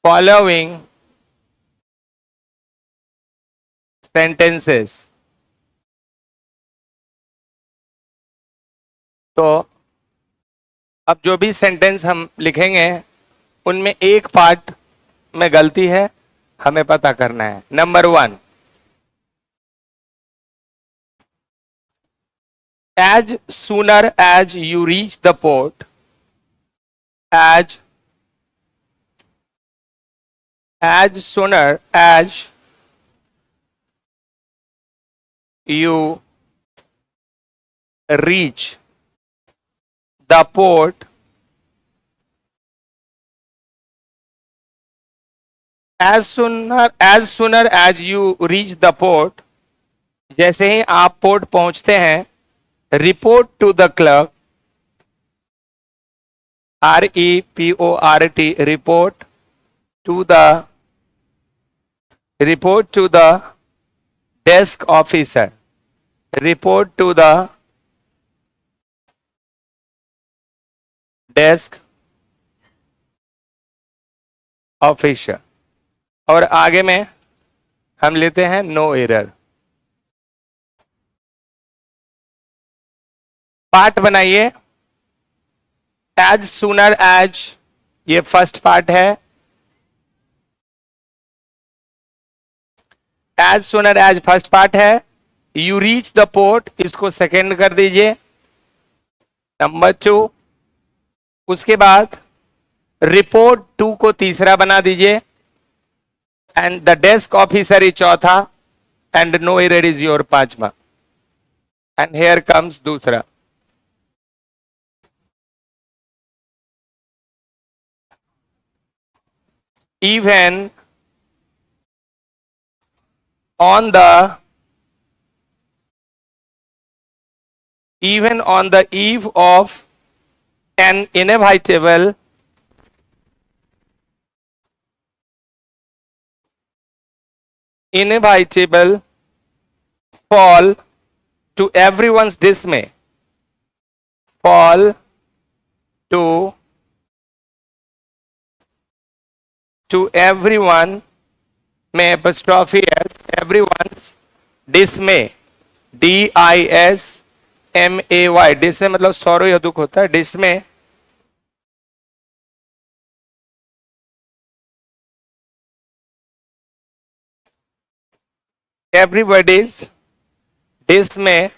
following sentences. तो अब जो भी सेंटेंस हम लिखेंगे उनमें एक पार्ट में गलती है, हमें पता करना है। Number 1, as sooner as you reach the port, as sooner as you reach the port, as sooner as you reach the port, जैसे ही आप पोर्ट पहुंचते हैं, report to the clerk, REPORT, report to the desk officer, report to the desk officer। और आगे में हम लेते हैं नो एरर। पार्ट बनाइए। एज सूनर एज, ये फर्स्ट पार्ट है। As sooner as first part है। यू रीच द पोर्ट, इसको सेकेंड कर दीजिए, नंबर 2। उसके बाद रिपोर्ट टू को तीसरा बना दीजिए, and the desk officer is चौथा, and no error is your पांचवा। एंड हेयर कम्स दूसरा। Even on the eve of an inevitable fall to everyone's dismay, fall to everyone में apostrophe s, everyone's dismay, DISMAY, dismay मतलब sorrow या दुख होता है। dismay everybody's dismay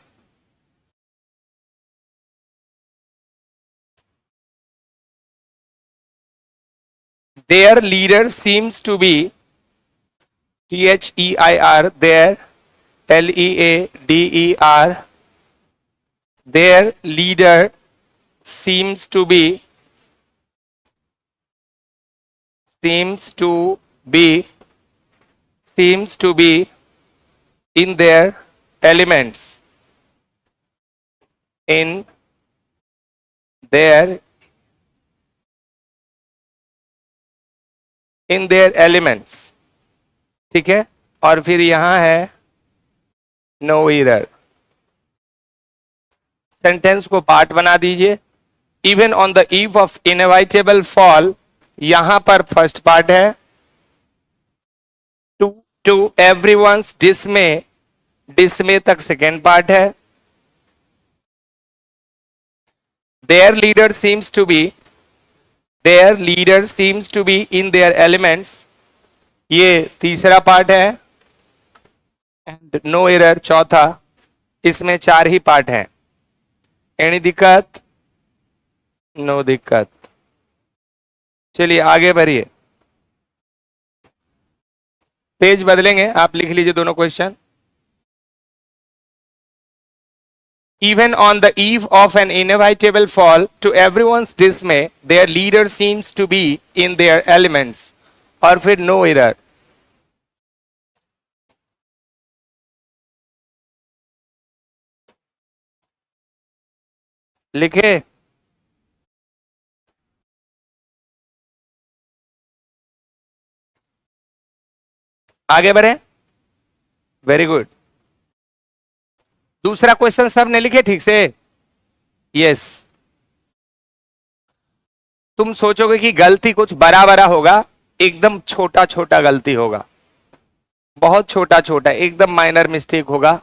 their leader seems to be THEIR, their LEADER, their leader seems to be in their elements, in their elements। ठीक है, और फिर यहां है नो एरर। सेंटेंस को पार्ट बना दीजिए। Even on the eve of inevitable fall, यहां पर फर्स्ट पार्ट है। टू एवरीवन्स डिसमे, डिसमे तक सेकेंड पार्ट है। Their leader seems to be in their elements, ये तीसरा पार्ट है। एंड नो एरर चौथा। इसमें 4 ही पार्ट हैं। एनी दिक्कत? नो दिक्कत। चलिए आगे बढ़िए। पेज बदलेंगे, आप लिख लीजिए दोनों question. Even on the eve of an inevitable fall, to everyone's dismay, their leader seems to be in their elements, और फिर नो एरर। लिखे? आगे बढ़े। Very good. दूसरा क्वेश्चन सब ने लिखे ठीक से? यस। तुम सोचोगे कि गलती कुछ बड़ा बड़ा होगा, एकदम छोटा छोटा गलती होगा, बहुत छोटा छोटा, एकदम माइनर मिस्टेक होगा,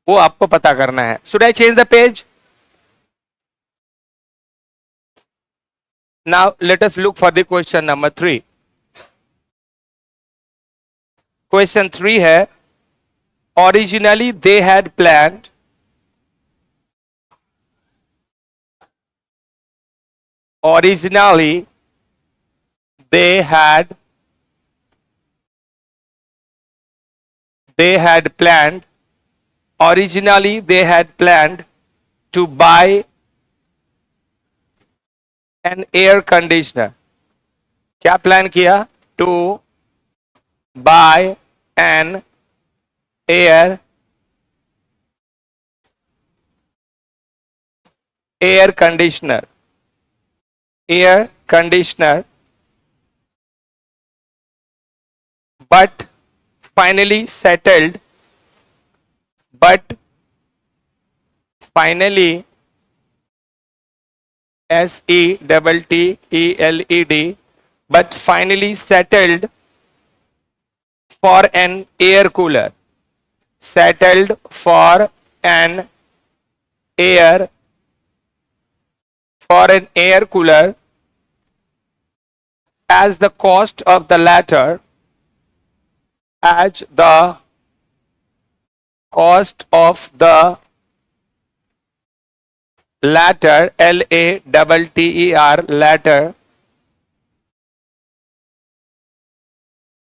वो आपको पता करना है. Should I change the page? Now let us look for the question number 3. Question 3 है, originally they had planned, originally they had planned, originally they had planned to buy an air conditioner. क्या plan किया? To buy an air conditioner, air conditioner, but finally settled, but finally, SETTLED, but finally settled for an air cooler, settled for an air cooler, as the cost of the latter, as the cost of the latter, LATTER, latter,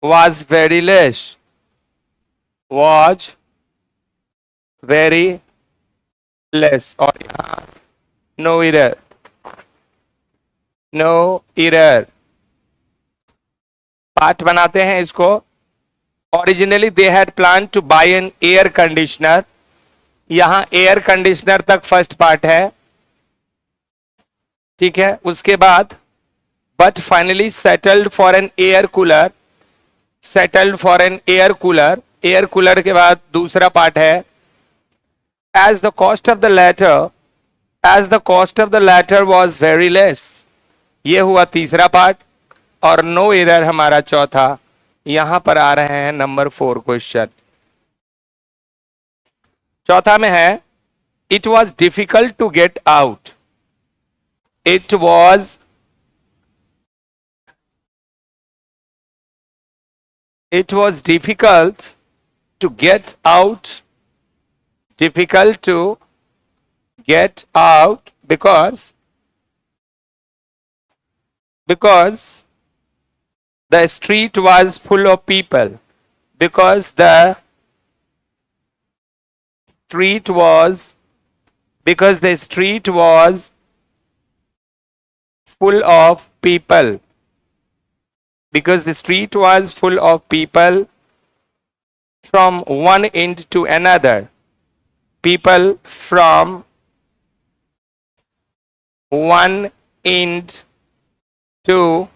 was very less, was very less. और यहाँ no error, no error. Part बनाते हैं इसको. Originally they had plan to buy an air conditioner, यहां air conditioner तक first part है, ठीक है. उसके बाद but finally settled for an air cooler, settled for an air cooler, air cooler के बाद दूसरा पार्ट है, as the cost of the letter, as the cost of the letter was very less, ये हुआ तीसरा पार्ट. और no error हमारा चौथा. यहां पर आ रहे हैं नंबर 4 क्वेश्चन. चौथा में है, it was difficult to get out, it was difficult to get out, difficult to get out because the street was full of people, because the street was full of people, because the street was full of people from one end to another, people from one end to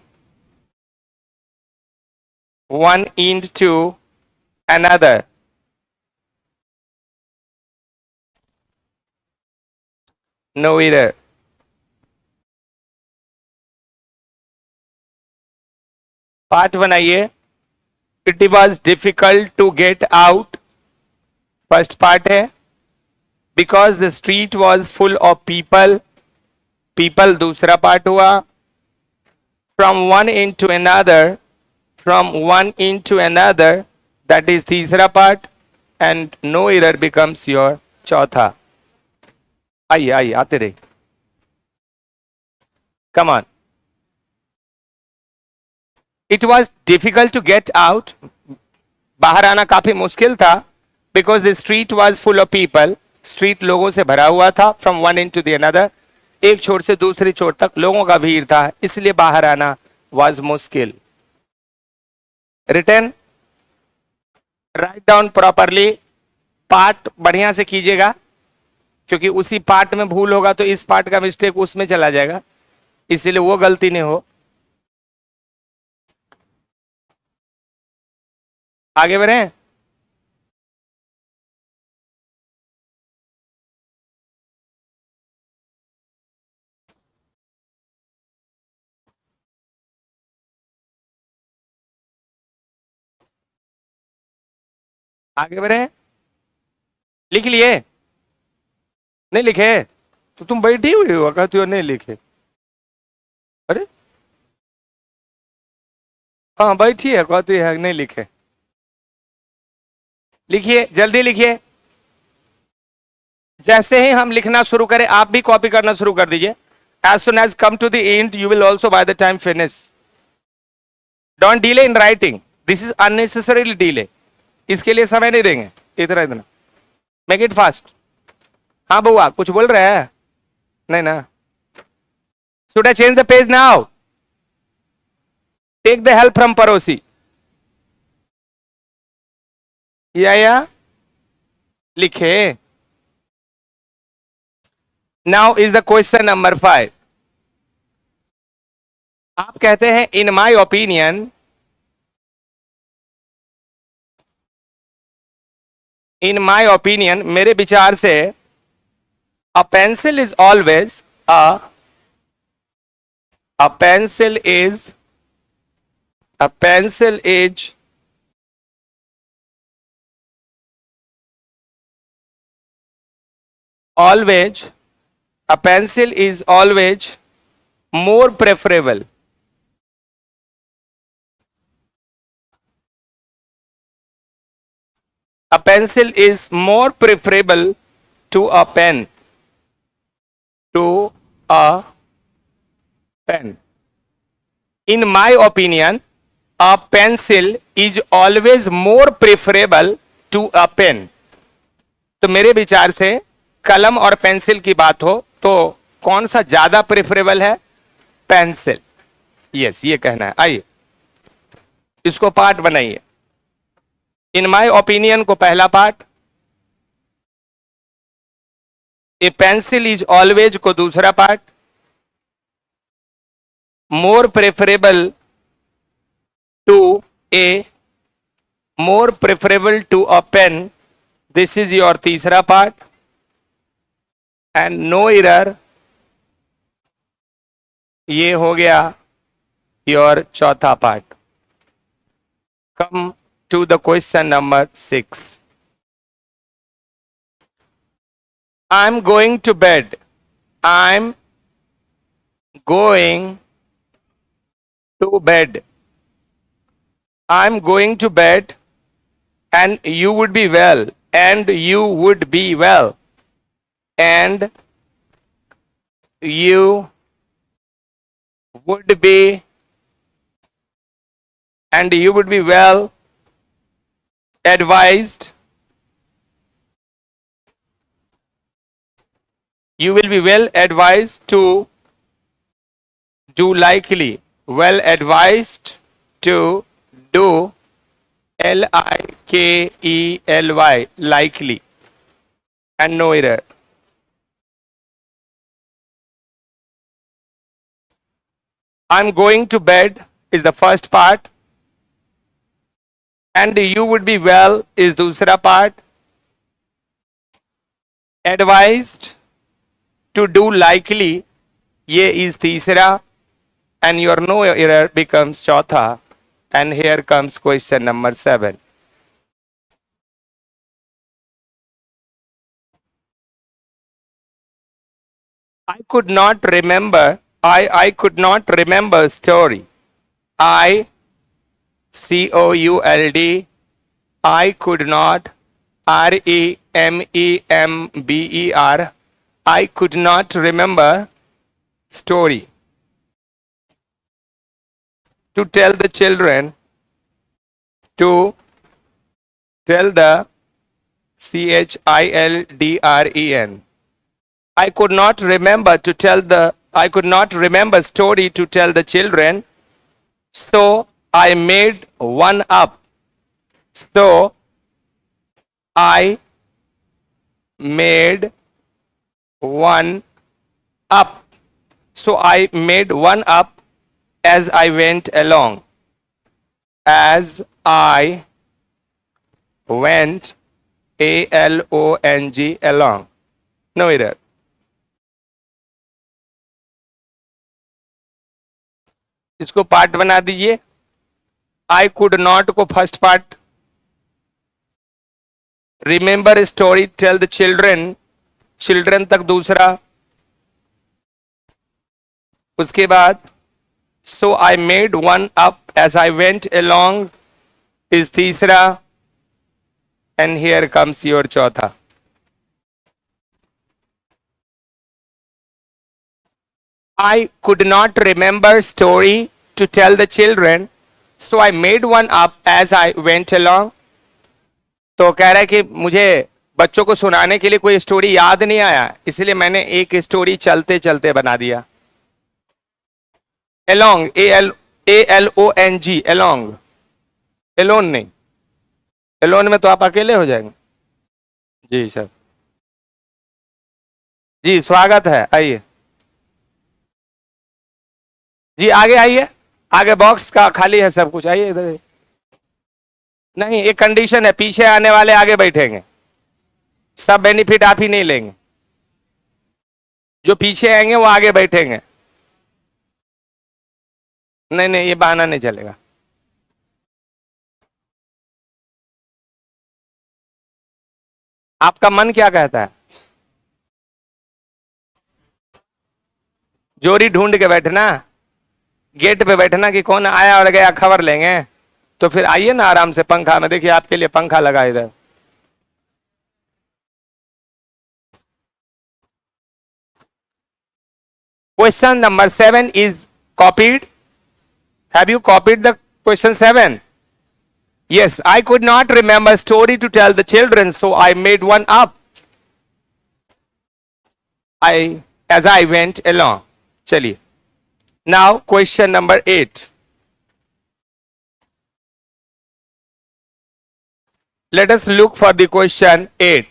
another. No error. Part बनाइए. It was difficult to get out, first part है. Because the street was full of people, people दूसरा part हुआ. From one in to another, from one in to another, that is तीसरा part. And no error becomes your चौथा. आइए आइए आते रहे. Come on. It was difficult to get out, बाहर आना काफी मुश्किल था. Because the street was full of people, street लोगों से भरा हुआ था. From one end to the another, एक छोर से दूसरी छोर तक लोगों का भीड़ था, इसलिए बाहर आना वॉज मुश्किल. Return, write down properly. Part बढ़िया से कीजिएगा, क्योंकि उसी पार्ट में भूल होगा तो इस पार्ट का मिस्टेक उसमें चला जाएगा, इसीलिए वो गलती नहीं हो. आगे बढ़े. आगे बढ़े, लिख लिए? नहीं लिखे तो तुम बैठी हुई हो, कहती हो नहीं लिखे। अरे हाँ बैठी है, कहती है नहीं लिखे। लिखिए, जल्दी लिखिए। जैसे ही हम लिखना शुरू करें आप भी कॉपी करना शुरू कर दीजिए। As soon as come to the end you will also by the time finish. Don't delay in writing, this is unnecessarily delay. इसके लिए समय नहीं देंगे। इतना इतना, मेक इट फास्ट। हाँ बउआ कुछ बोल रहे हैं? नहीं ना? Should I change the page now? Take the help from पड़ोसी। या लिखे। Now is the question number 5। आप कहते हैं इन my opinion, in my opinion मेरे विचार से, अ pencil is always a pencil is a pencil is always a pencil is always more preferable, a pencil is more preferable to a pen, to a pen. In my opinion, a pencil is always more preferable to a pen. तो मेरे विचार से कलम और pencil की बात हो तो कौन सा ज्यादा प्रेफरेबल है? पेंसिल। यस ये कहना है। आइए इसको पार्ट बनाइए। इन माय ओपिनियन को पहला part, a pencil is always को दूसरा part, more preferable to a, more preferable to a pen, this is your तीसरा पार्ट, एंड नो एरर, ये हो गया योर चौथा part. Come to the question number 6। I'm going to bed. I'm going to bed. I'm going to bed and you would be well. And you would be well. And you would be, and you would be well advised. You will be well advised to do likely. Well advised to do likely, likely, and no error. I'm going to bed is the first part, and you would be well is दूसरा part, advised to do likely ये is तीसरा, and your no error becomes चौथा. And here comes question number 7. I could not remember, I could not remember story. I could, I could not, remember, I could not remember story. To tell the children, to tell the children. I could not remember to tell the, I could not remember story to tell the children, so I made one up. So I made one up. So I made one up as I went along. As I went, along, along. No error. इसको part बना दीजिए। I could not को first part, remember story, tell the children, children तक दूसरा, उसके बाद so I made one up as I went along is तीसरा, and here comes your चौथा. I could not remember story to tell the children, so I made one up as I went along. तो कह रहा है कि मुझे बच्चों को सुनाने के लिए कोई स्टोरी याद नहीं आया, इसलिए मैंने एक स्टोरी चलते चलते बना दिया. along, ALONG, along, alone नहीं, alone में तो आप अकेले हो जाएंगे. जी सर, जी स्वागत है, आइए जी, आगे आइए, आगे बॉक्स का खाली है सब कुछ, आइए इधर. नहीं, एक कंडीशन है, पीछे आने वाले आगे बैठेंगे, सब बेनिफिट आप ही नहीं लेंगे, जो पीछे आएंगे वो आगे बैठेंगे. नहीं नहीं, ये बहाना नहीं चलेगा. आपका मन क्या कहता है? जोड़ी ढूंढ के बैठना, गेट पे बैठना कि कौन आया और गया खबर लेंगे. तो फिर आइए ना आराम से पंखा में, देखिए आपके लिए पंखा लगा इधर. Question number 7 is copied. Have you copied the question 7? Yes, I could not remember story to tell the children, so I made one up. As I went along. चलिए. Now question number 8. Let us look for the question 8.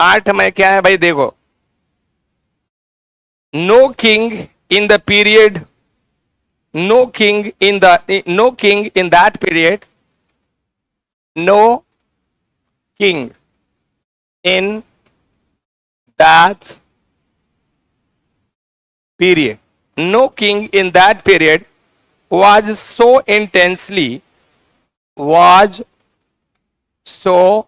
8 में क्या है भाई, देखो. No king in the period, no king in that period, no king in that period, no king in that period was so intensely, was so,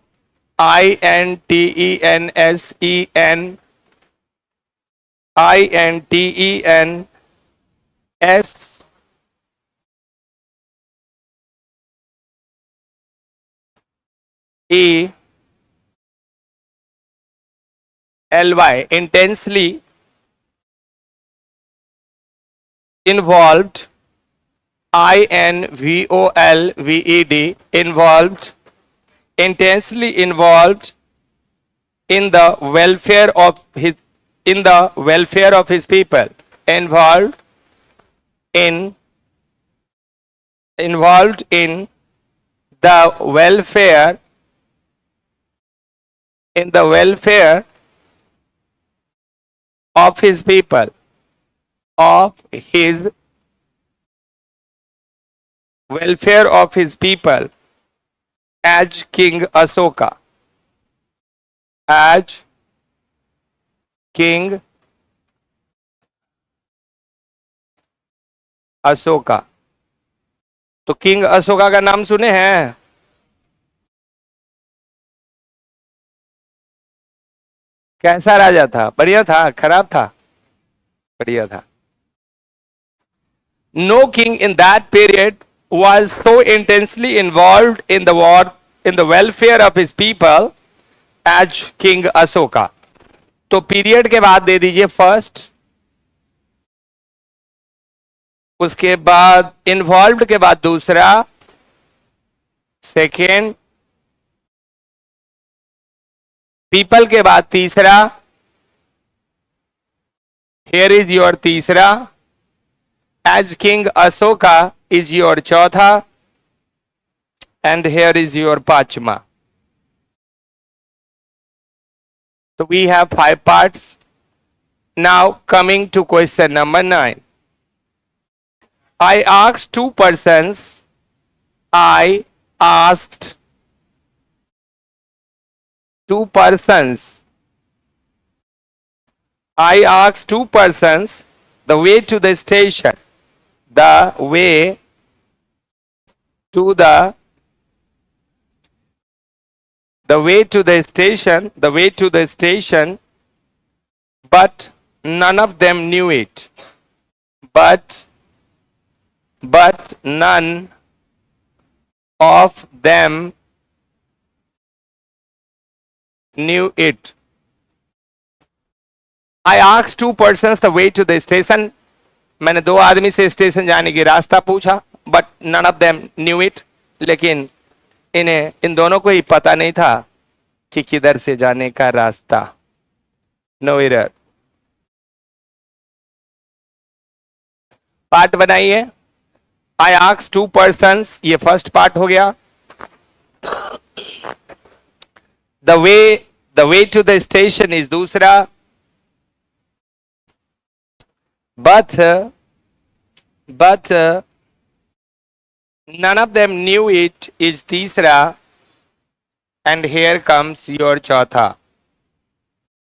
intensely involved, involved, intensely involved in the welfare of his people, involved in the welfare of his people, as King Asoka, as King Ashoka. तो king Ashoka का नाम सुने हैं? कैसा राजा था? बढ़िया था, खराब था? बढ़िया था. No king in that period was so intensely involved in the war, in the welfare of his people as King Asoka. तो पीरियड के बाद दे दीजिए फर्स्ट, उसके बाद इन्वॉल्व्ड के बाद दूसरा, सेकेंड, पीपल के बाद तीसरा, हियर इज योर तीसरा, as king Ashoka is your चौथा, एंड हियर इज योर पांचवा. So we have 5 parts. Now coming to question number 9. I asked 2 persons. I asked 2 persons. I asked 2 persons the way to the station. The way to the the way to the station, the way to the station, but none of them knew it. But none of them knew it. I asked two persons the way to the station. मैंने दो आदमी से station जाने की रास्ता पूछा, but none of them knew it, लेकिन इन दोनों को ही पता नहीं था कि किधर से जाने का रास्ता. No error. पार्ट बनाइए. आई आस्क्ड टू पर्सन्स, ये फर्स्ट पार्ट हो गया. The way to the station is दूसरा. But none of them knew it is तीसरा. And here comes your चौथा.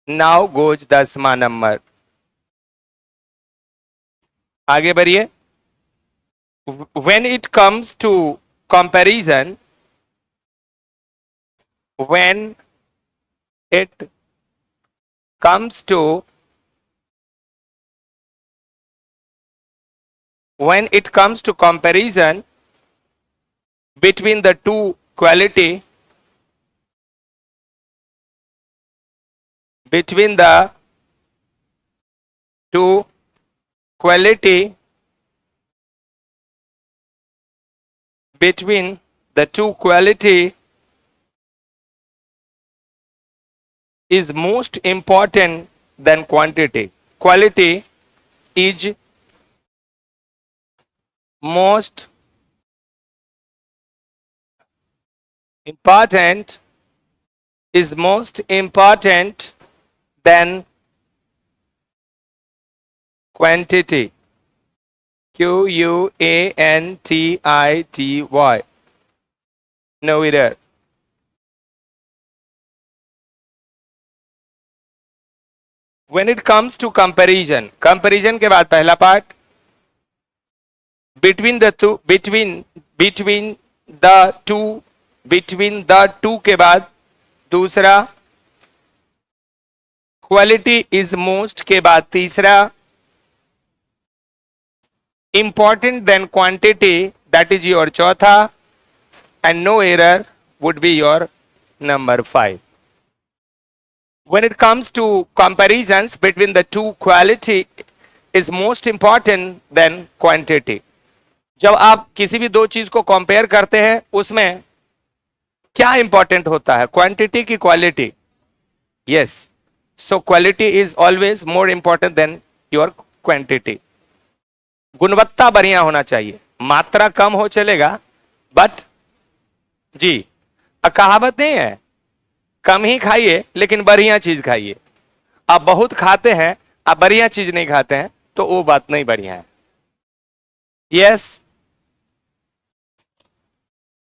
Now goes 10वां नंबर. आगे बढ़िए. When it comes to comparison, when it comes to comparison between the two quality, between the two quality is most important than quantity. Quality is most important than quantity. Quantity. No error. When it comes to comparison के बाद पहला part. between the two के बाद दूसरा. quality is most के बाद तीसरा. important than quantity, that is your चौथा. and no error would be your number 5. when it comes to comparisons between the two, quality is most important than quantity. जब आप किसी भी दो चीज को कंपेयर करते हैं, उसमें क्या इंपॉर्टेंट होता है, क्वांटिटी की quality? Yes. So quality is always more important than your quantity. गुणवत्ता बढ़िया होना चाहिए, मात्रा कम हो चलेगा, बट जी कहावत नहीं है, कम ही खाइए लेकिन बढ़िया चीज खाइए. आप बहुत खाते हैं, आप बढ़िया चीज नहीं खाते हैं, तो वो बात नहीं बढ़िया है. Yes.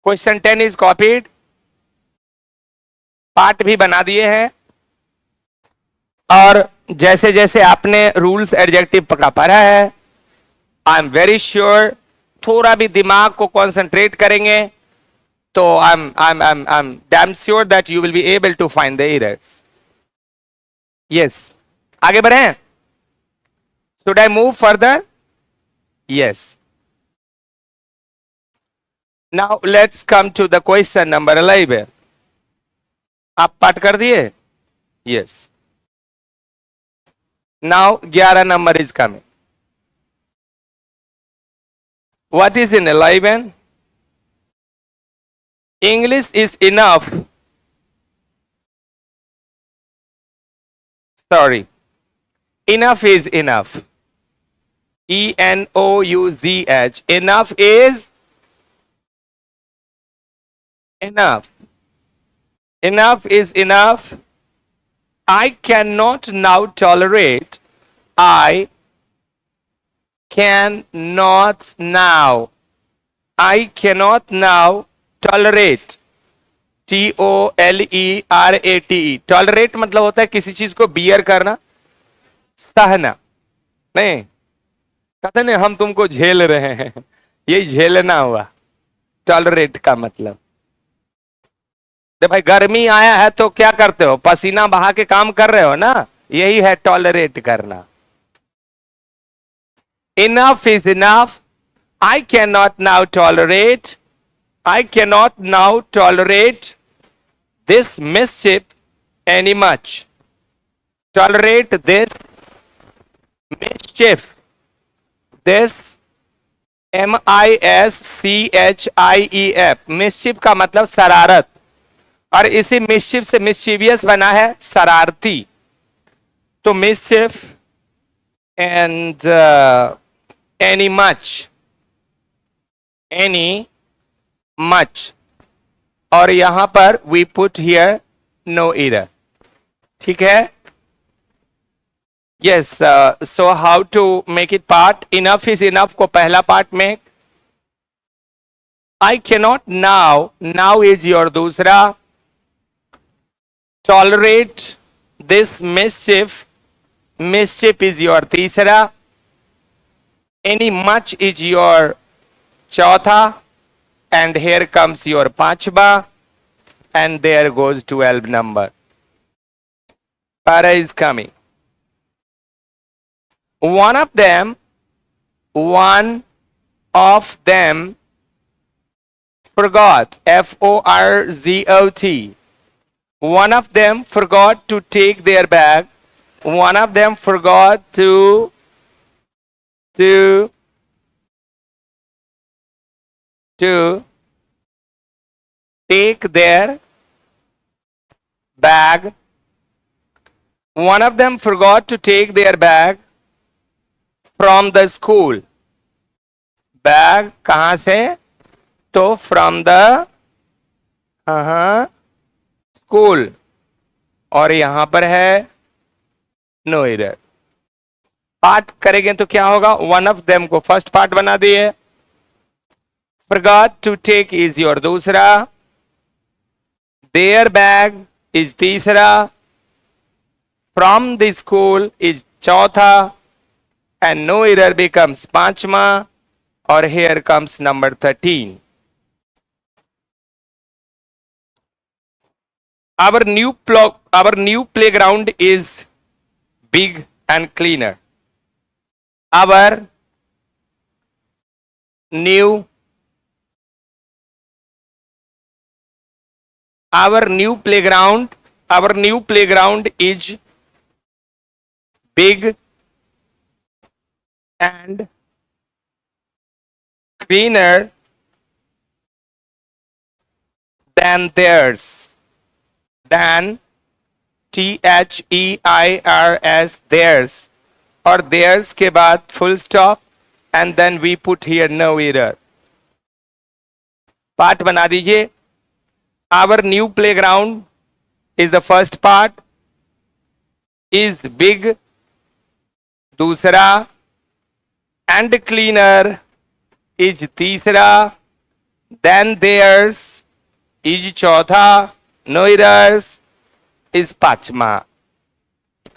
Question 10 is copied. Part भी बना दिए हैं, और जैसे जैसे आपने रूल्स एडजेक्टिव का पढ़ा है, आई एम वेरी श्योर थोड़ा भी दिमाग को कंसंट्रेट करेंगे तो I am damn sure that you will be able to find the errors. Yes. आगे बढ़े. Should I move further? Yes. Now let's come to the question number 11. आप पाठ कर दिए? Yes. Now 11 number is coming. What is in 11? English is enough. Sorry. Enough is enough. ENOUGH. Enough is enough. Enough is enough. I cannot now tolerate. I cannot now. I cannot now tolerate. TOLERATE. Tolerate मतलब होता है किसी चीज को beer करना, सहना. नहीं कहते नहीं हम तुमको झेल रहे हैं, यही झेलना हुआ टॉलरेट का मतलब. तो भाई गर्मी आया है तो क्या करते हो, पसीना बहा के काम कर रहे हो ना, यही है टॉलरेट करना। Enough is enough, I can not now tolerate, I cannot now tolerate this mischief any much. Tolerate this mischief. This MISCHIEF, mischief का मतलब शरारत, और इसी मिस्चिफ से मिस्चीवियस बना है शरारती। तो मिस्चिफ एंड एनी मच, और यहां पर we put here no error. ठीक है, yes. So how to make it part, enough is enough को पहला पार्ट में, I cannot now, now is your दूसरा, tolerate this mischief, mischief is your तीसरा, एनी मच इज योर चौथा, and here comes your पांचवा, and there goes 12 number. Para is coming. One of them forgot, FORGOT. One of them forgot to take their bag. One of them forgot to take their bag. One of them forgot to take their bag from the school. Bag कहां से, तो from the school, और यहां पर है no error. Part करेंगे तो क्या होगा, वन ऑफ देम को फर्स्ट पार्ट बना दिए, forgot to take is your दूसरा, their bag is तीसरा, from the school is चौथा, and no error becomes पांचवा, और here comes number 13. Our new playground is big and cleaner. Our new playground is big and cleaner than theirs. Than, THEIRS, theirs, और theirs के बाद full stop, and then we put here no error. Part बना दीजिए। Our new playground is the first part, is big दूसरा, and cleaner is तीसरा, then theirs is चौथा, no errors is पांचवा।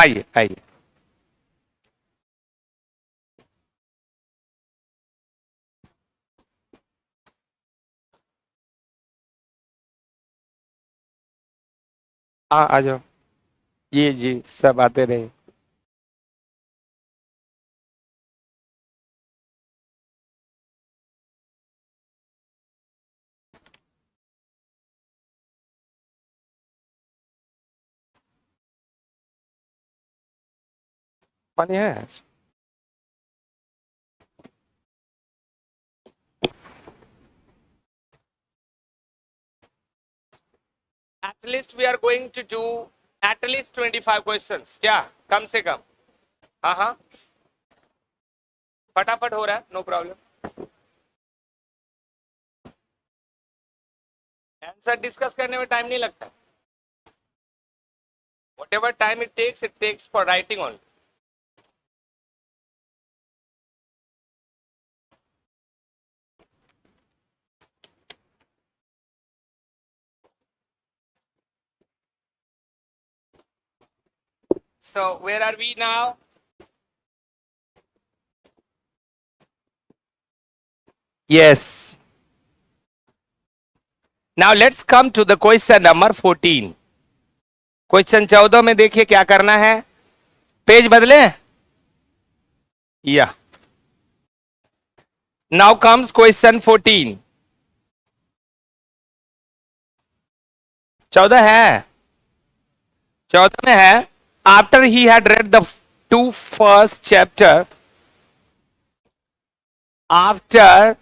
आइए आइए, आ जाओ, ये जी सब आते रहे। पानी है? At least we are going to do at least 25 questions, क्या कम से कम? हाँ हाँ, फटाफट हो रहा है, नो प्रॉब्लम। आंसर डिस्कस करने में टाइम नहीं लगता। Whatever time it takes for writing only. So where are we now? Yes. Now let's come to the question number 14। Question 14 में देखिए क्या करना है। पेज बदले या नाउ कम्स क्वेश्चन 14। 14 है, 14 में है, after he had read the two first chapter, after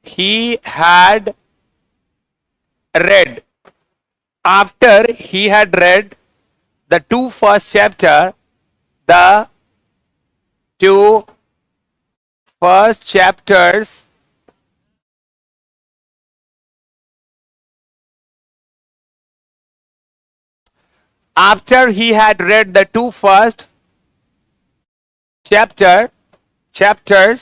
he had read after he had read the two first chapter, the two first chapters after he had read the two first chapters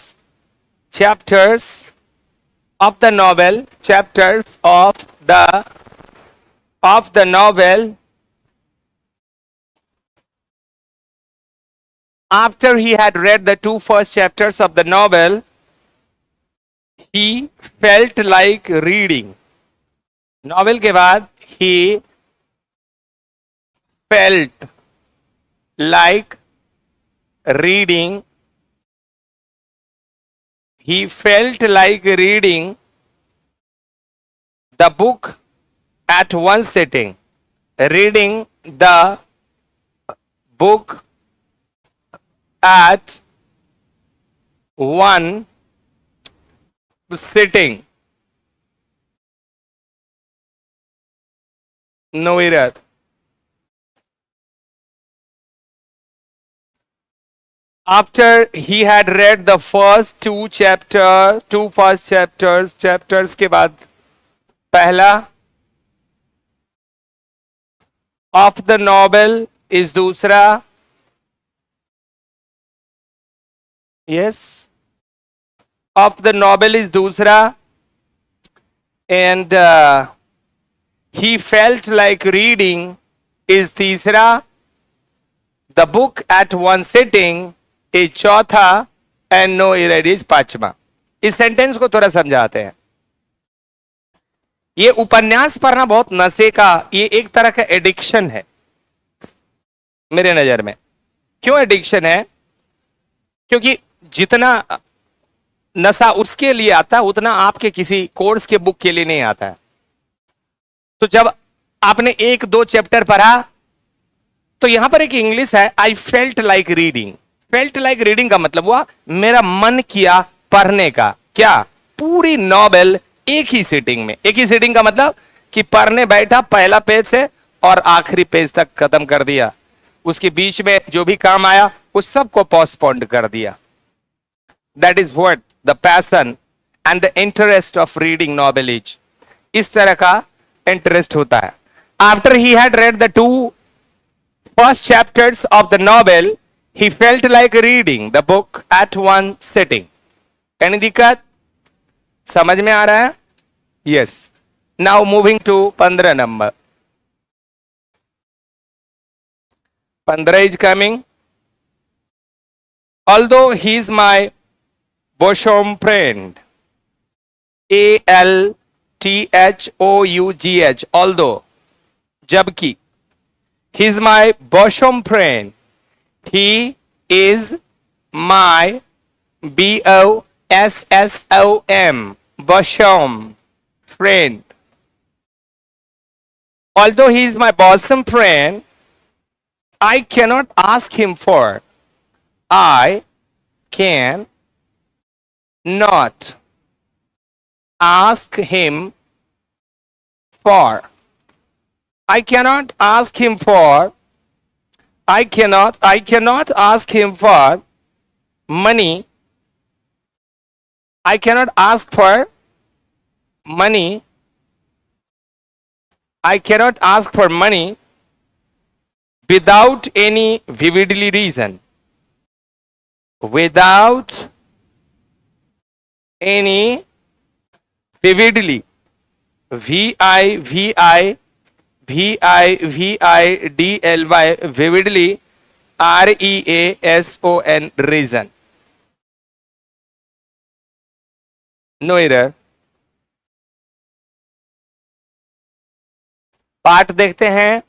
of the novel, chapters of the novel, after he had read the two first chapters of the novel, he felt like reading. Novel के बाद he felt like reading. He felt like reading the book at one sitting. Reading the book at one sitting. No error. After he had read the first two first chapters के बाद पहला of the novel is दूसरा, yes, of the novel is दूसरा, and he felt like reading is तीसरा, the book at one sitting is चौथा, and no error is पांचवा। इस sentence को थोड़ा समझाते हैं। ये उपन्यास पढ़ना बहुत नशे का, ये एक तरह का एडिक्शन है मेरे नजर में। क्यों एडिक्शन है? क्योंकि जितना नशा उसके लिए आता है उतना आपके किसी कोर्स के बुक के लिए नहीं आता है। तो जब आपने एक दो चैप्टर पढ़ा तो यहां पर एक इंग्लिश है, I felt like reading. Felt like reading का मतलब हुआ मेरा मन किया पढ़ने का। क्या? पूरी नॉवेल एक ही सीटिंग में। एक ही सीटिंग का मतलब कि पढ़ने बैठा, पहला पेज से और आखिरी पेज तक खत्म कर दिया। उसके बीच में जो भी काम आया उस सबको पोस्टपोन्ड कर दिया। That is what the passion and the interest of reading novel is. इस तरह का इंटरेस्ट होता है। After he had read the two first chapters of the novel, he felt like reading the book at one sitting. Any दिक्कत? समझ में आ रहा है? Yes. Now moving to 15 number. 15 is coming. Although he is my bosom friend, ALTHOUGH, although, जबकि, he is my bosom friend. He is my BOSSOM, bosom friend. Although he is my bosom friend, I cannot ask him for. I can not ask him for. I cannot ask him for, I cannot ask him for money. I cannot ask for money. I cannot ask for money without any vividly reason. Without any vividly. VIVIDLY, vividly, REASON, reason. No error. Part देखते हैं।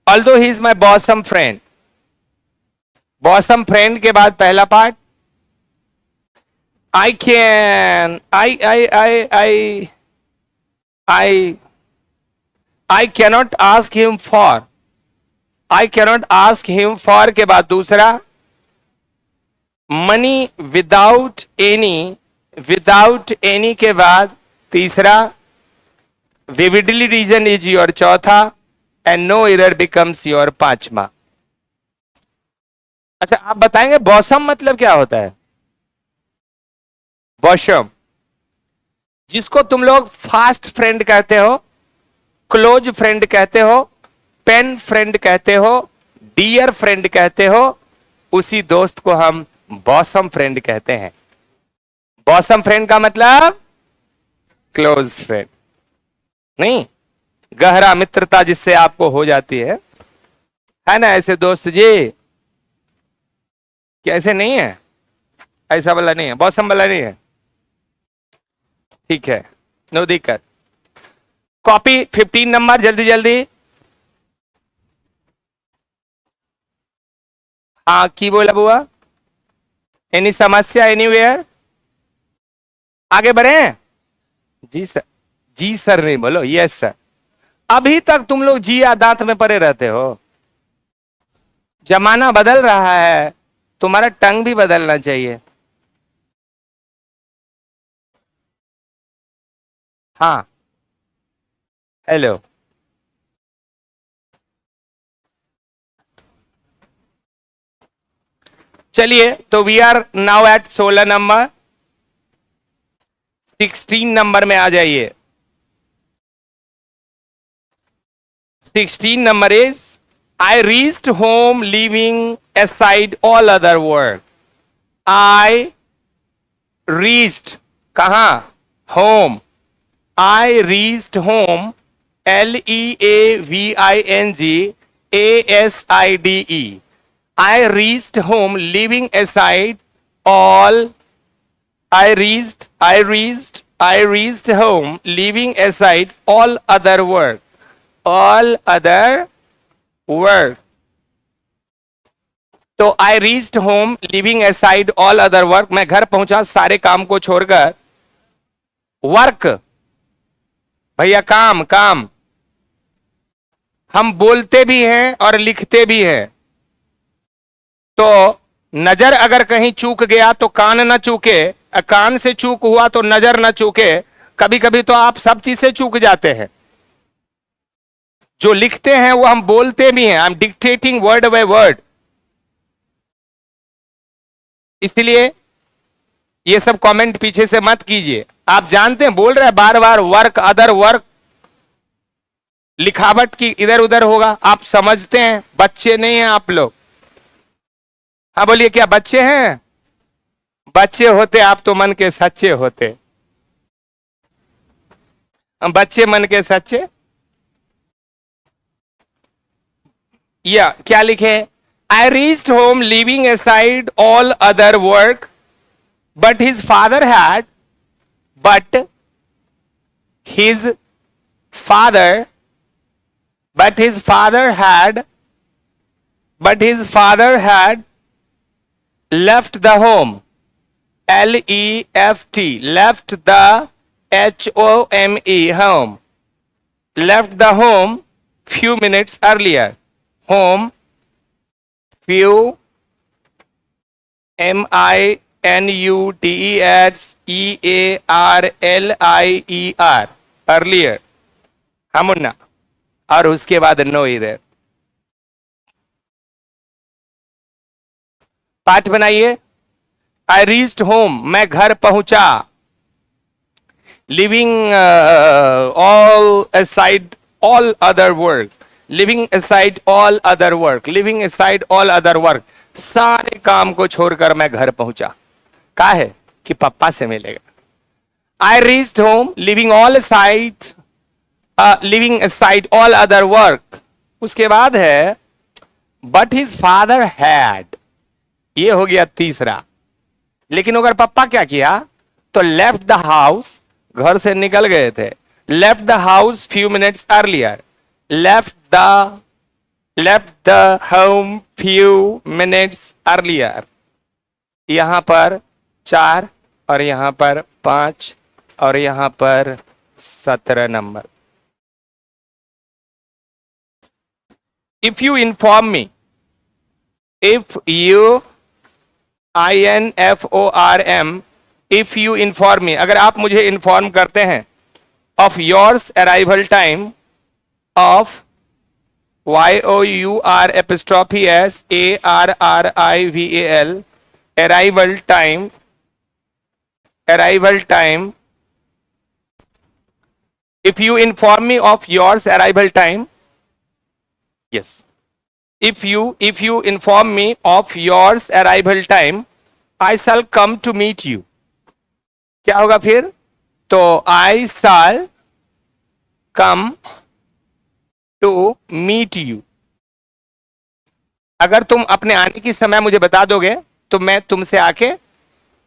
Although he is my bosom friend, bosom friend के बाद पहला part, I can I I cannot ask him for, I cannot ask him for के बाद दूसरा, money without any के बाद तीसरा, विविडली रीजन इज योर चौथा, and no error becomes your पांचवा। अच्छा आप बताएंगे बॉसम मतलब क्या होता है? बॉसम जिसको तुम लोग फास्ट फ्रेंड कहते हो, क्लोज फ्रेंड कहते हो, पेन फ्रेंड कहते हो, डियर फ्रेंड कहते हो, उसी दोस्त को हम बॉसम फ्रेंड कहते हैं। बॉसम फ्रेंड का मतलब क्लोज फ्रेंड नहीं, गहरा मित्रता जिससे आपको हो जाती है ना ऐसे दोस्त जी? कैसे नहीं है? ऐसा वाला नहीं है, बॉसम वाला नहीं है, ठीक है, नो दिक्कत। कॉपी 15 नंबर जल्दी जल्दी। हाँ की बोला बुआ? एनी समस्या एनीवेयर? आगे बढ़े? जी सर, जी सर नहीं बोलो, यस सर। अभी तक तुम लोग जी या दांत में पड़े रहते हो। जमाना बदल रहा है, तुम्हारा टंग भी बदलना चाहिए। हाँ हेलो, चलिए तो we are now at 16 number, 16 number में आ जाइए। 16 number is, I reached home leaving aside all other work. I reached कहा? Home. I reached home, LEAVING ASIDE. I reached home leaving aside all, I reached home leaving aside all other work. All other work. तो I reached home leaving aside all other work, मैं घर पहुंचा सारे काम को छोड़कर। Work भैया काम, काम हम बोलते भी हैं और लिखते भी हैं। तो नजर अगर कहीं चूक गया तो कान ना चूके, कान से चूक हुआ तो नजर ना चूके। कभी कभी तो आप सब चीज से चूक जाते हैं। जो लिखते हैं वो हम बोलते भी हैं, I am dictating word by word. इसलिए ये सब कमेंट पीछे से मत कीजिए। आप जानते हैं बोल रहे हैं बार बार वर्क, अदर वर्क, लिखावट की इधर उधर होगा, आप समझते हैं। बच्चे नहीं हैं आप लोग। हाँ बोलिए, क्या बच्चे हैं? बच्चे होते आप तो मन के सच्चे होते। बच्चे मन के सच्चे। या क्या लिखे? I reached home leaving aside all other work, but his father had left the home, L-E-F-T, left the H-O-M-E, home, left the home few minutes earlier. Home, few, M-I-N-U-T-E-S-E-A-R-L-I-E-R, earlier, हमुन्ना, और उसके बाद नो इधर। पाठ बनाइए। I reached home, मैं घर पहुंचा। Living all aside all other work, living aside all other work, living aside all other work, सारे काम को छोड़कर मैं घर पहुंचा। का है कि पप्पा से मिलेगा। I reached home living all aside, living aside all other work. उसके बाद है बट हिज फादर हैड, ये हो गया तीसरा। लेकिन अगर पप्पा क्या किया तो लेफ्ट द हाउस, घर से निकल गए थे। Left the house few minutes earlier, left the home few minutes earlier. यहां पर 4 और यहां पर 5 और यहां पर 17 number. If you inform me, if you INFORM, if you inform me, अगर आप मुझे इन्फॉर्म करते हैं of yours arrival time of YOUR apostrophe S ARRIVAL, arrival time, if you inform me of yours arrival time, yes, if you inform me of yours arrival time, I shall come to meet you. क्या होगा फिर? तो I shall come to meet you. अगर तुम अपने आने की समय मुझे बता दोगे तो मैं तुमसे आके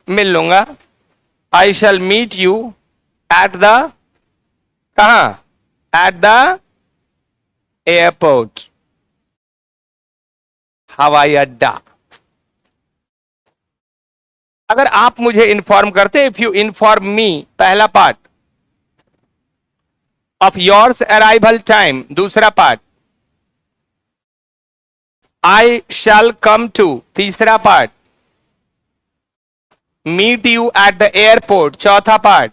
मिल लूंगा. I shall meet you at the, कहां? At the airport, हवाई अड्डा. अगर आप मुझे इन्फॉर्म करते, इफ यू इन्फॉर्म मी, पहला part, of yours arrival time, दूसरा part, I shall come to, तीसरा part, meet you at the airport, चौथा part,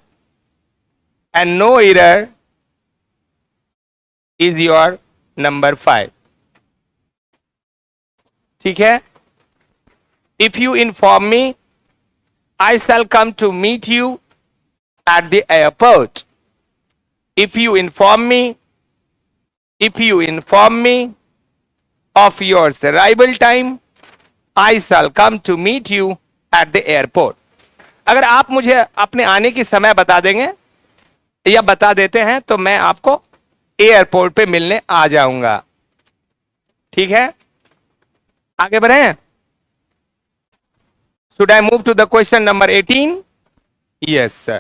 and no error is your number 5. ठीक है? If you inform me, I shall come to meet you at the airport. If you inform me of your arrival time, I shall come to meet you at the airport. अगर आप मुझे अपने आने की समय बता देंगे या बता देते हैं तो मैं आपको एयरपोर्ट पे मिलने आ जाऊंगा. ठीक है? आगे बढ़े. Should I move to the question number 18? Yes, sir.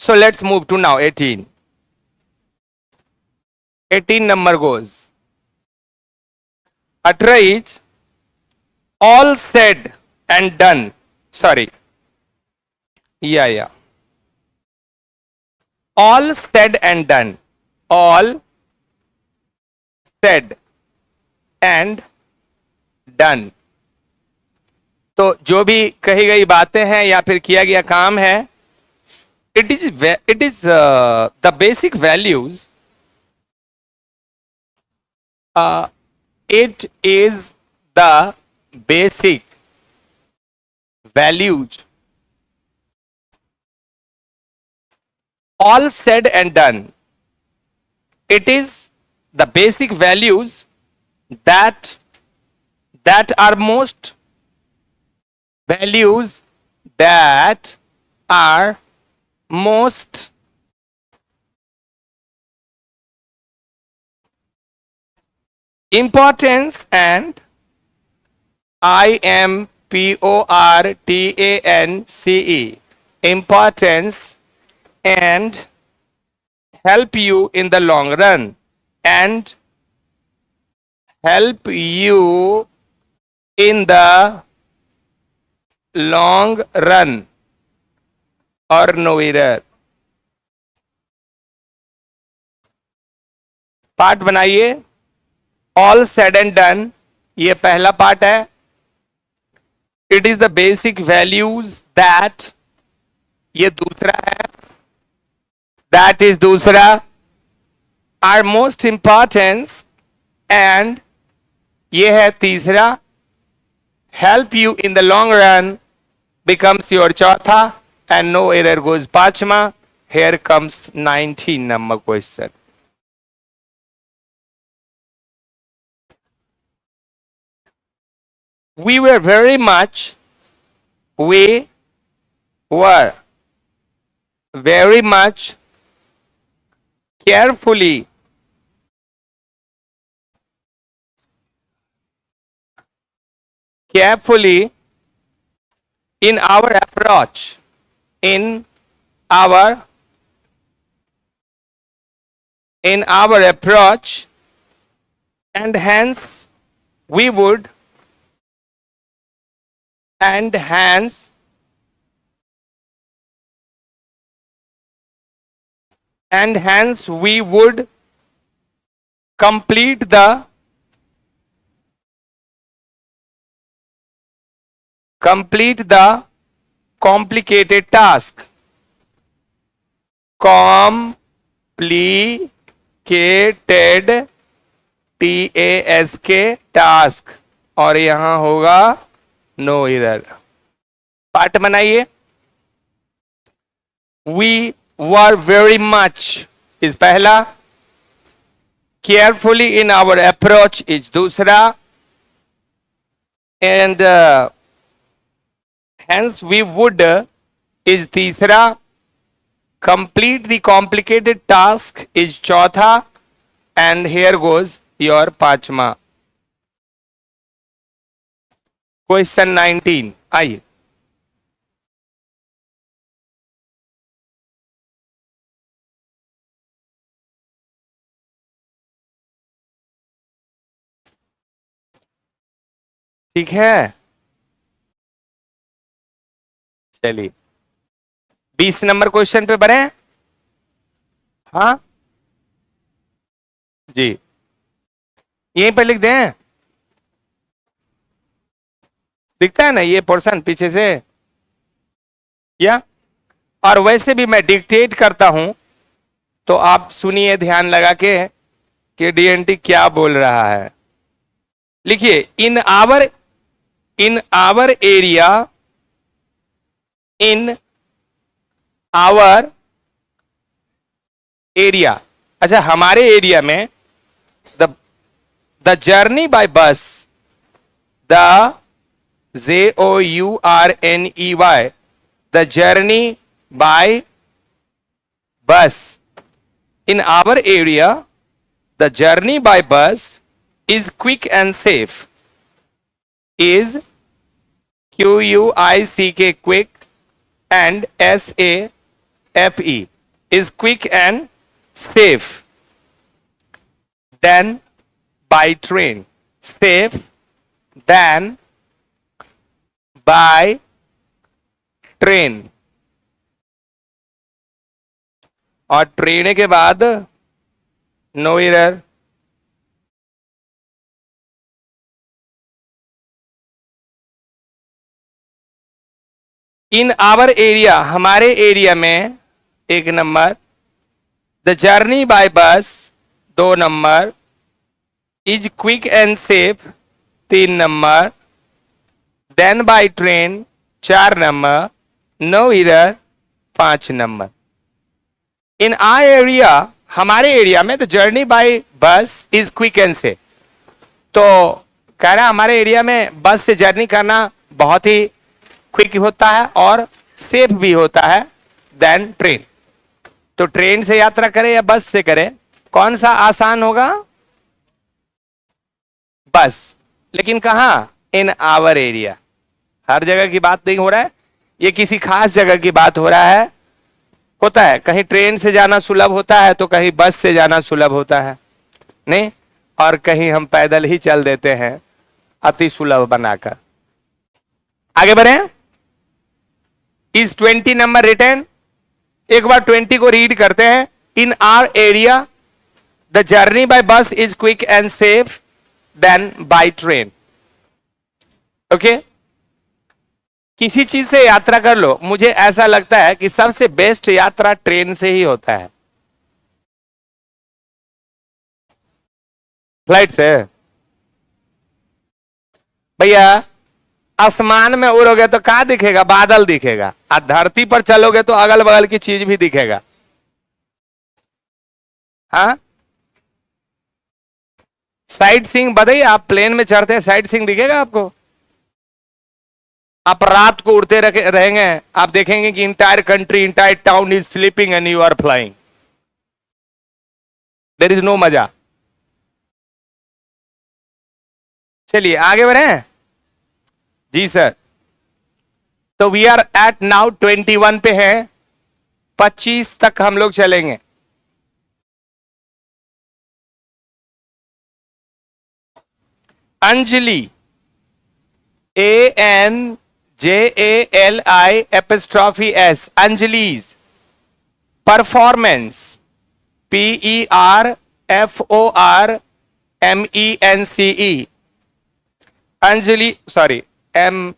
So let's move to now 18. 18 number goes. Attrage, all said and done. Sorry. Yeah. All said and done. All said and done. तो जो भी कही गई बातें हैं या फिर किया गया काम है, it is the basic values, it is the basic values, all said and done, it is the basic values that are most values that are most importance and IMPORTANCE, importance and help you in the long run, and help you in the long run, or no error. Part बनाइए. All said and done, ये पहला part है. It is the basic values that, ये दूसरा है. That is दूसरा. Are most importance and, ये है तीसरा. Help you in the long run becomes your चौथा, and no error goes पांचवा. Here comes 19 number question. We were very much carefully in our approach, in our in our approach, and hence we would, and hence we would complete the complicated task. Complicated TASK task, और यहां होगा no इधर. Part बनाइए. We were very much इस पहला, carefully in our approach इस दूसरा, and hence we would इस तीसरा, complete the complicated task इस चौथा, and here goes your पांचवा. क्वेश्चन 19 आइए. ठीक है, चलिए 20 नंबर क्वेश्चन पे बढ़े. हाँ जी, यहीं पर लिख दें, दिखता है ना ये पोर्शन पीछे से, या और वैसे भी मैं डिक्टेट करता हूं तो आप सुनिए ध्यान लगा के कि डीएनटी क्या बोल रहा है. लिखिए, in our area, in our area, अच्छा हमारे एरिया में the journey by bus, the JOURNEY, the journey by bus in our area, the journey by bus is quick and safe. Is QUICK, quick, and SAFE is quick and safe. Than by train. Safe than by train. और train के बाद no error. In our area, हमारे area में 1 number, the journey by bus 2 number, is quick and safe 3 number, than by train 4 number, no error 5 number. In our area, हमारे area में the journey by bus is quick and safe. तो कह रहा है हमारे area में बस से जर्नी करना बहुत ही क्विक होता है और सेफ भी होता है देन ट्रेन. तो ट्रेन से यात्रा करें या बस से करें, कौन सा आसान होगा? बस. लेकिन कहां? इन आवर एरिया. हर जगह की बात नहीं हो रहा है, ये किसी खास जगह की बात हो रहा है. होता है कहीं ट्रेन से जाना सुलभ होता है तो कहीं बस से जाना सुलभ होता है, नहीं, और कहीं हम पैदल ही चल देते हैं अति सुलभ बनाकर. आगे बढ़े. Is 20 number return. एक बार 20 को रीड करते हैं. In our area the journey by bus is quick and safe then by train. Okay, किसी चीज से यात्रा कर लो, मुझे ऐसा लगता है कि सबसे बेस्ट यात्रा ट्रेन से ही होता है. फ्लाइट से भैया आसमान में उड़ोगे तो क्या दिखेगा? बादल दिखेगा. और धरती पर चलोगे तो अगल बगल की चीज भी दिखेगा. हाँ, साइट सीइंग बताइए, आप प्लेन में चढ़ते हैं, साइट सीइंग दिखेगा आपको? आप रात को उड़ते रहेंगे, आप देखेंगे कि entire country, entire town is sleeping and you are flying. There is no मजा. चलिए आगे बढ़े. जी सर. तो वी आर एट नाउ 21 पे है, 25 तक हम लोग चलेंगे. अंजलि, ANJALI', अंजलि's performance, PERFORMENCE, Anjali, sorry, um,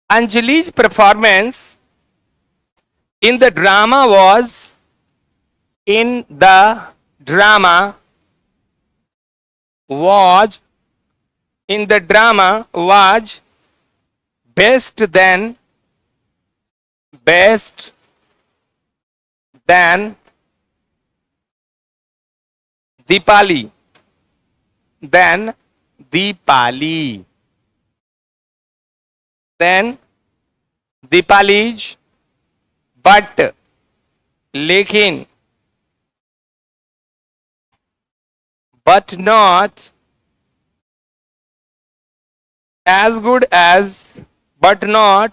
Anjali's performance in the drama was best than Deepali, then Deepali's, but, लेकिन, but not as good as, but not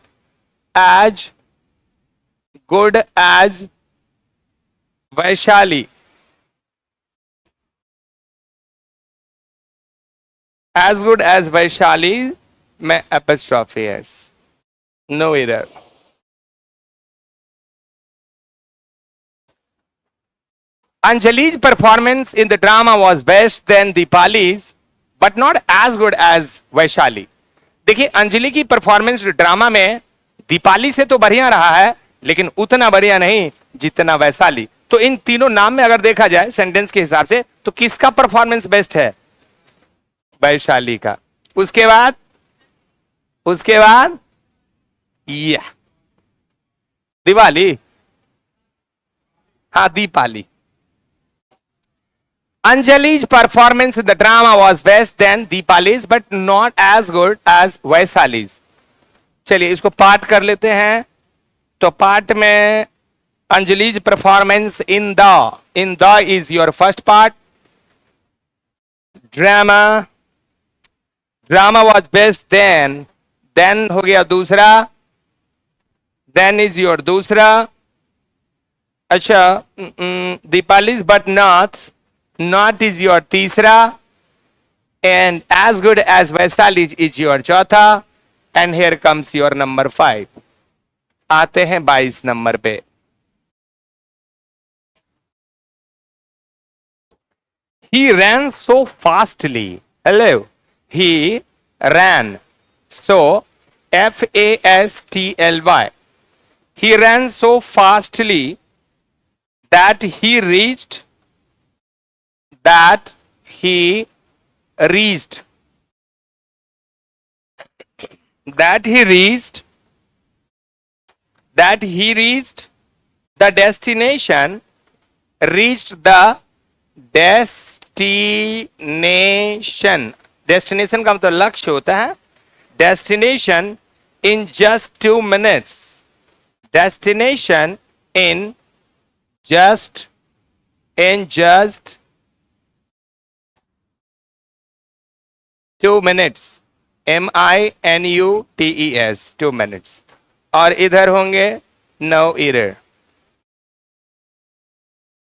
as good as Vaishali, as good as Vaishali में apostrophe s, no error. Anjali's performance in the drama was best than Deepali's, but not as good as Vaishali. देखिए, अंजलि की performance drama में दीपाली से तो बढ़िया रहा है, लेकिन उतना बढ़िया नहीं जितना वैशाली. तो इन तीनों नाम में अगर देखा जाए सेंटेंस के हिसाब से, तो किसका परफॉर्मेंस बेस्ट है? वैशाली का. उसके बाद या दिवाली, हाँ Deepali. Anjali's performance in the drama was best than Deepali's, but not as good as Vaishali's. चलिए इसको पार्ट कर लेते हैं. तो पार्ट में Anjali's performance in the is your first part. Drama was best then हो गया दूसरा. Then is your दूसरा. अच्छा, Deepali's but not is your तीसरा, and as good as Vaishali is your चौथा, and here comes your number 5. आते हैं 22 number पे. He ran so fastly. Hello. He ran so, FASTLY. He ran so fastly that he reached the destination, destination का मतलब लक्ष्य होता है. destination in just 2 minutes. Destination in just 2 minutes. MINUTES 2 minutes. और इधर होंगे no error.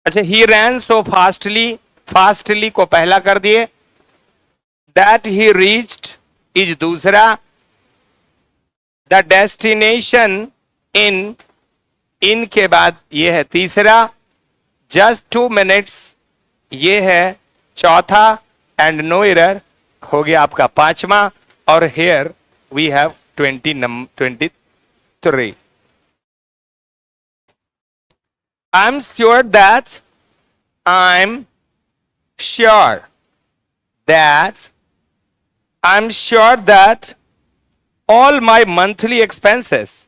अच्छा, he ran so fastly को पहला कर दिए. that he reached is दूसरा. the destination in के बाद ये है तीसरा. just 2 minutes ये है चौथा, and no error हो गया आपका पांचवा. और here we have 23. I'm sure that all my monthly expenses,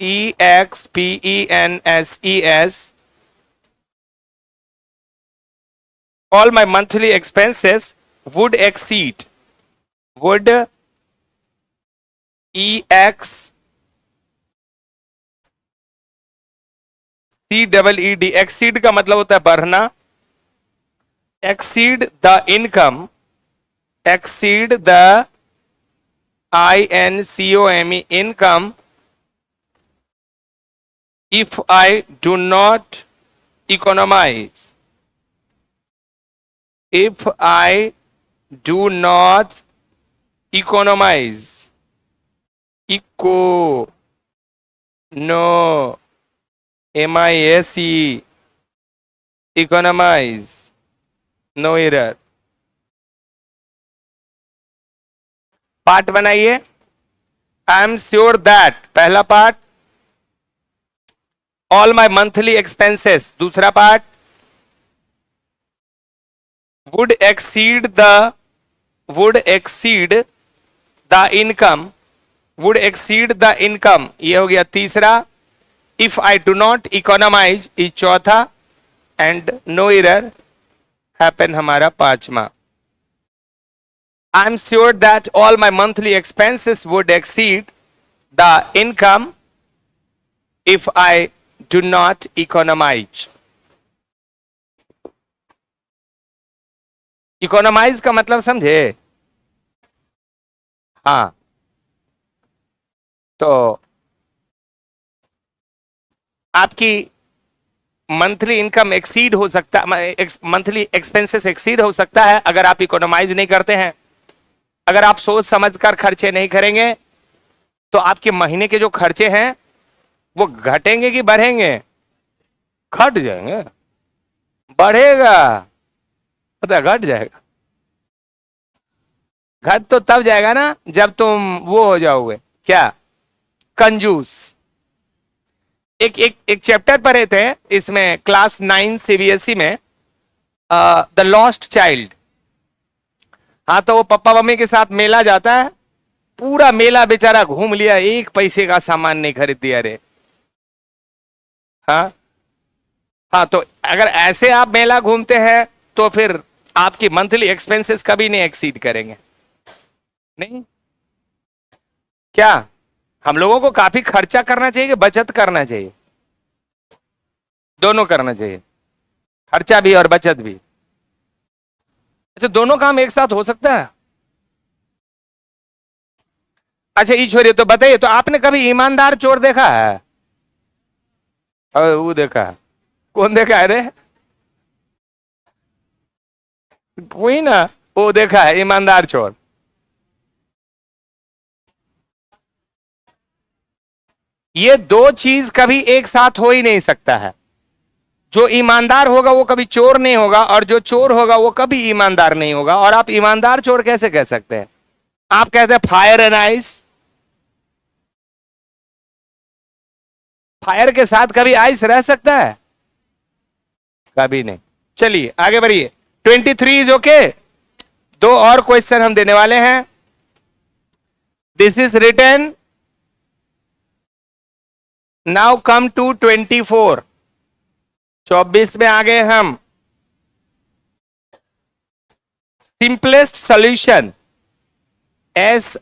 EXPENSES, all my monthly expenses would exceed, exceed का मतलब होता है बढ़ना. exceed the income, exceed the income income if I do not economize, if I do not economize, eco, no, MISE, economize, no error. Part बनाइए. I am sure that, पहला part. All my monthly expenses, दूसरा part. would exceed the income, would exceed the income, ये हो गया तीसरा. if I do not economize is चौथा. And no error happen हमारा पांचवा. I am sure that all my monthly expenses would exceed the income if I do not economize. Economize का मतलब समझे? हाँ, तो आपकी मंथली इनकम एक्सीड हो सकता है, मंथली एक्सपेंसेस एक्सीड हो सकता है अगर आप इकोनोमाइज नहीं करते हैं. अगर आप सोच समझकर खर्चे नहीं करेंगे तो आपके महीने के जो खर्चे हैं वो घटेंगे कि बढ़ेंगे? घट जाएंगे. बढ़ेगा पता, घट जाएगा. घट तो तब जाएगा ना जब तुम वो हो जाओगे, क्या, कंजूस. एक चैप्टर पढ़े थे इसमें, क्लास 9 सीबीएसई में, द लॉस्ट चाइल्ड. हाँ, तो वो पप्पा मम्मी के साथ मेला जाता है, पूरा मेला बेचारा घूम लिया, एक पैसे का सामान नहीं खरीद दिया रे. हाँ हाँ, तो अगर ऐसे आप मेला घूमते हैं तो फिर आपकी मंथली एक्सपेंसेस कभी नहीं एक्सीड करेंगे. नहीं क्या? हम लोगों को काफी खर्चा करना चाहिए कि बचत करना चाहिए? दोनों करना चाहिए, खर्चा भी और बचत भी. अच्छा, दोनों काम एक साथ हो सकता है? अच्छा ईश्वरी, तो बताइए, तो आपने कभी ईमानदार चोर देखा है? वो देखा है. कौन देखा है रे? कोई ना, वो देखा है ईमानदार चोर. ये दो चीज कभी एक साथ हो ही नहीं सकता है. जो ईमानदार होगा वो कभी चोर नहीं होगा, और जो चोर होगा वो कभी ईमानदार नहीं होगा. और आप ईमानदार चोर कैसे कह सकते हैं? आप कहते हैं फायर एंड आइस. फायर के साथ कभी आइस रह सकता है? कभी नहीं. चलिए आगे बढ़िए. 23 इज ओके. दो और क्वेश्चन हम देने वाले हैं. This is written. Now come to 24. 24 में आ गए हम. Simplest solution, SIMPLEST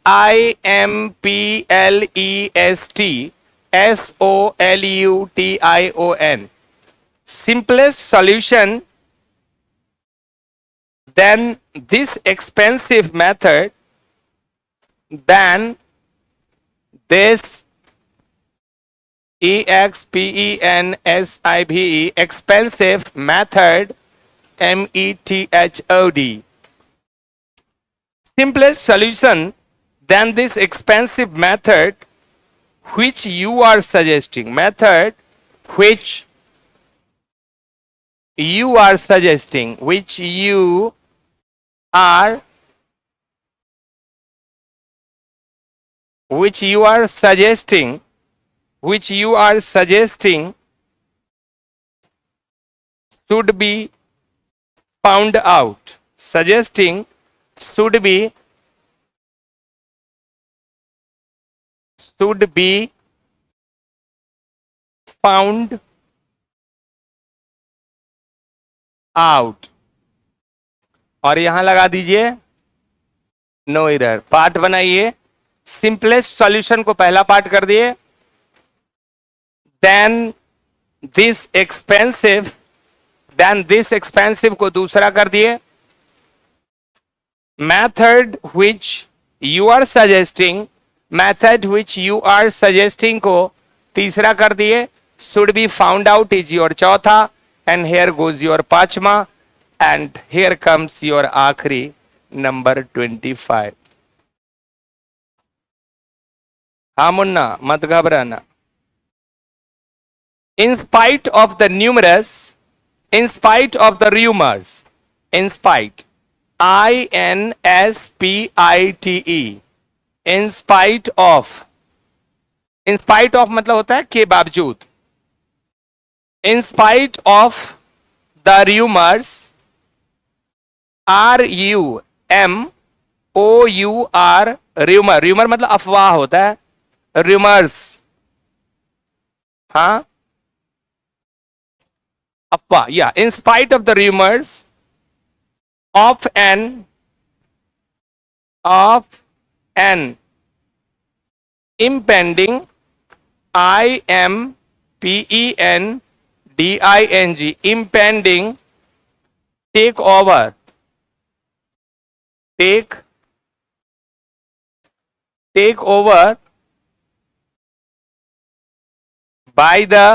simplest solution than this expensive method, than this EXPENSIVE expensive method, METHOD. Simplest solution than this expensive method which you are suggesting, method which you are suggesting, which you are suggesting, which you are suggesting should be found out, suggesting should be found out. और यहां लगा दीजिए no error. Part बनाइए. Simplest solution को पहला part कर दिए. Than this expensive than this expensive को दूसरा कर दिए, method which you are suggesting, method which you are suggesting को तीसरा कर दिए, should be found out is your चौथा, एंड हेयर गोज योर पांचवा, एंड हेयर कम्स योर आखिरी नंबर 25। हाँ मुन्ना, मत घबराना। In spite of the numerous, in spite of the rumors, in spite, INSPITE, in spite of, in spite of मतलब होता है के बावजूद, in spite of the rumors, RUMOUR, rumor, rumor मतलब अफवाह होता है, rumors, हाँ अफवाह, या in spite of the rumors of an impending, IMPENDING, impending takeover, take over by the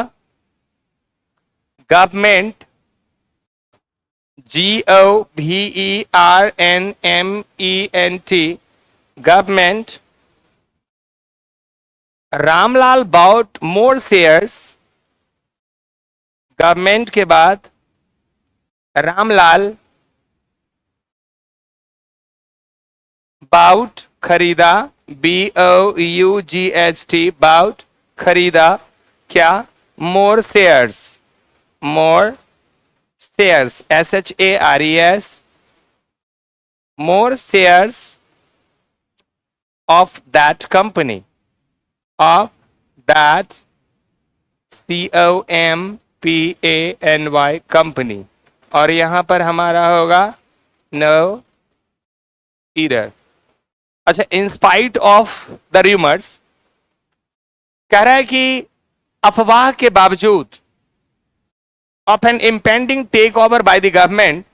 government, GOVERNMENT, government, Ramlal bought more shares, government के बाद Ramlal bought खरीदा, BOUGHT, बाउट खरीदा क्या, more shares, more shares, SHARES, more shares of that company, of that COMPANY company, और यहां पर हमारा होगा no either। अच्छा, in spite of the rumours कह रहा है कि अफवाह के बावजूद, of an impending takeover by the government,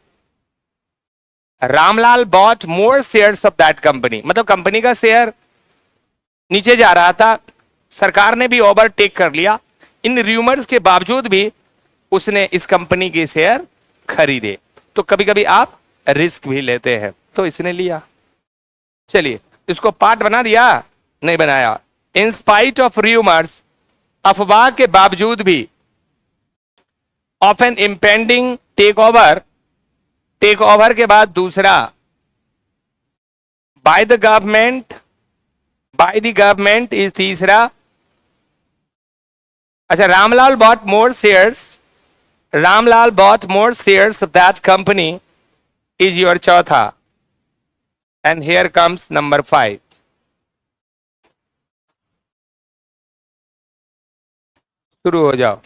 Ramlal bought more shares of that company, मतलब कंपनी का शेयर नीचे जा रहा था, सरकार ने भी ओवरटेक कर लिया, इन रूमर्स के बावजूद भी उसने इस कंपनी के शेयर खरीदे। तो कभी कभी आप रिस्क भी लेते हैं, तो इसने लिया। चलिए, इसको पार्ट बना दिया, नहीं बनाया। इन स्पाइट ऑफ रूमर्स, अफवाह के बावजूद भी, of an impending takeover, takeover के बाद दूसरा, by the government, by the government is तीसरा। अच्छा, Ramlal bought more shares, Ramlal bought more shares of that company is your चौथा, एंड हियर कम्स नंबर 5। शुरू हो जाओ,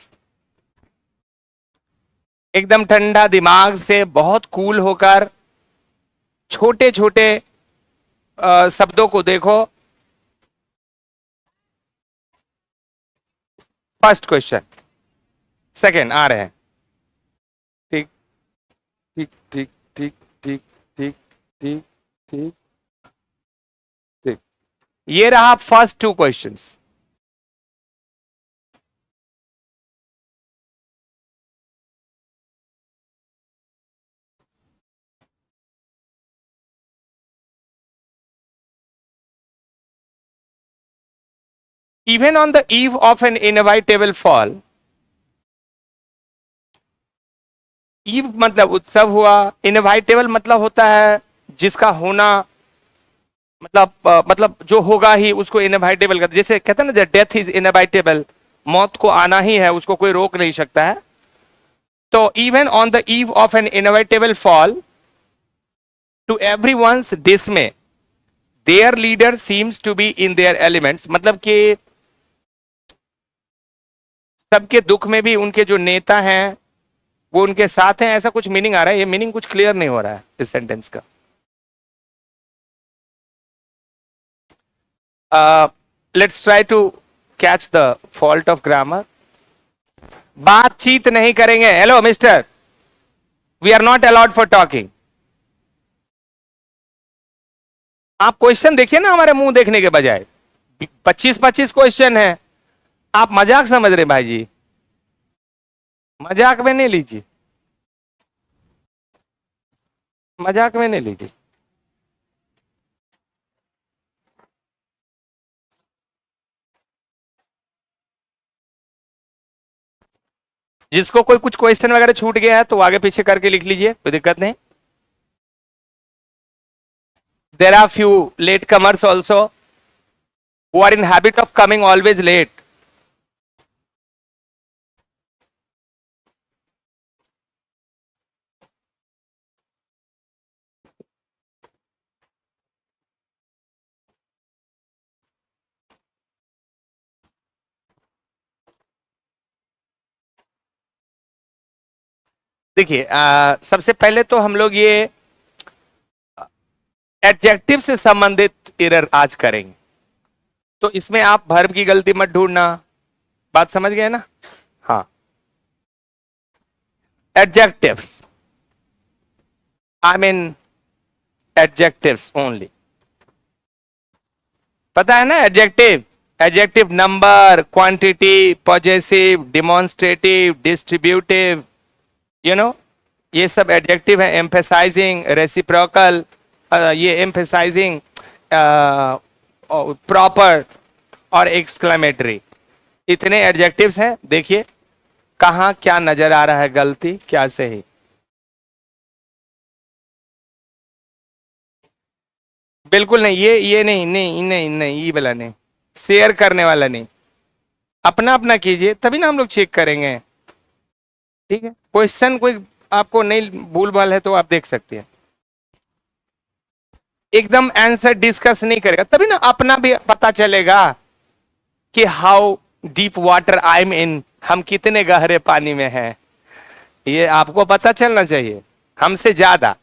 एकदम ठंडा दिमाग से, बहुत कूल होकर, छोटे छोटे शब्दों को देखो। फर्स्ट क्वेश्चन, सेकेंड आ रहे हैं, ठीक ठीक ठीक ठीक ठीक ठीक ठीक ठीक ठीक, ये रहा first 2 questions. Even on the eve of an inevitable fall, eve मतलब उत्सव हुआ, इनवाइटेबल मतलब होता है जिसका होना, मतलब जो होगा ही उसको इनवाइटेबल कहते, जैसे कहते हैं ना, डेथ इज इनवाइटेबल, मौत को आना ही है, उसको कोई रोक नहीं सकता है। तो even on the eve of an inevitable fall, to everyone's dismay, their leader seems to be in their elements, मतलब कि सबके दुख में भी उनके जो नेता हैं वो उनके साथ हैं, ऐसा कुछ मीनिंग आ रहा है। ये मीनिंग कुछ क्लियर नहीं हो रहा है इस सेंटेंस का। Let's try to catch the fault of grammar. बातचीत नहीं करेंगे, hello mister, we are not allowed for talking. आप क्वेश्चन देखिए ना हमारे मुंह देखने के बजाय, 25-25 क्वेश्चन है, आप मजाक समझ रहे भाई जी, मजाक में नहीं लीजिए, मजाक में नहीं लीजिए। जिसको कोई कुछ क्वेश्चन वगैरह छूट गया है तो आगे पीछे करके लिख लीजिए, कोई दिक्कत नहीं। There are few latecomers also who are in habit of coming always late. देखिए सबसे पहले तो हम लोग ये एडजेक्टिव से संबंधित एरर आज करेंगे, तो इसमें आप वर्ब की गलती मत ढूंढना, बात समझ गए ना? हाँ, adjectives, I mean adjectives only. पता है ना adjective? Adjective number, quantity, possessive, demonstrative, distributive, you know, ये सब एडजेक्टिव है। एम्फेसाइजिंग, रेसिप्रोकल, ये एम्फेसाइजिंग, प्रॉपर और एक्सक्लेमेटरी, इतने एडजेक्टिव्स हैं। देखिए कहां क्या नजर आ रहा है, गलती क्या सही। बिल्कुल नहीं, ये नहीं नहीं नहीं नहीं, ये वाला नहीं, शेयर करने वाला नहीं, अपना अपना कीजिए तभी ना हम लोग चेक करेंगे। ठीक है, क्वेश्चन कोई आपको नहीं भूल भाल है तो आप देख सकते हैं। एकदम आंसर डिस्कस नहीं करेगा तभी ना अपना भी पता चलेगा कि how deep water I am in, हम कितने गहरे पानी में हैं, ये आपको पता चलना चाहिए हमसे ज्यादा।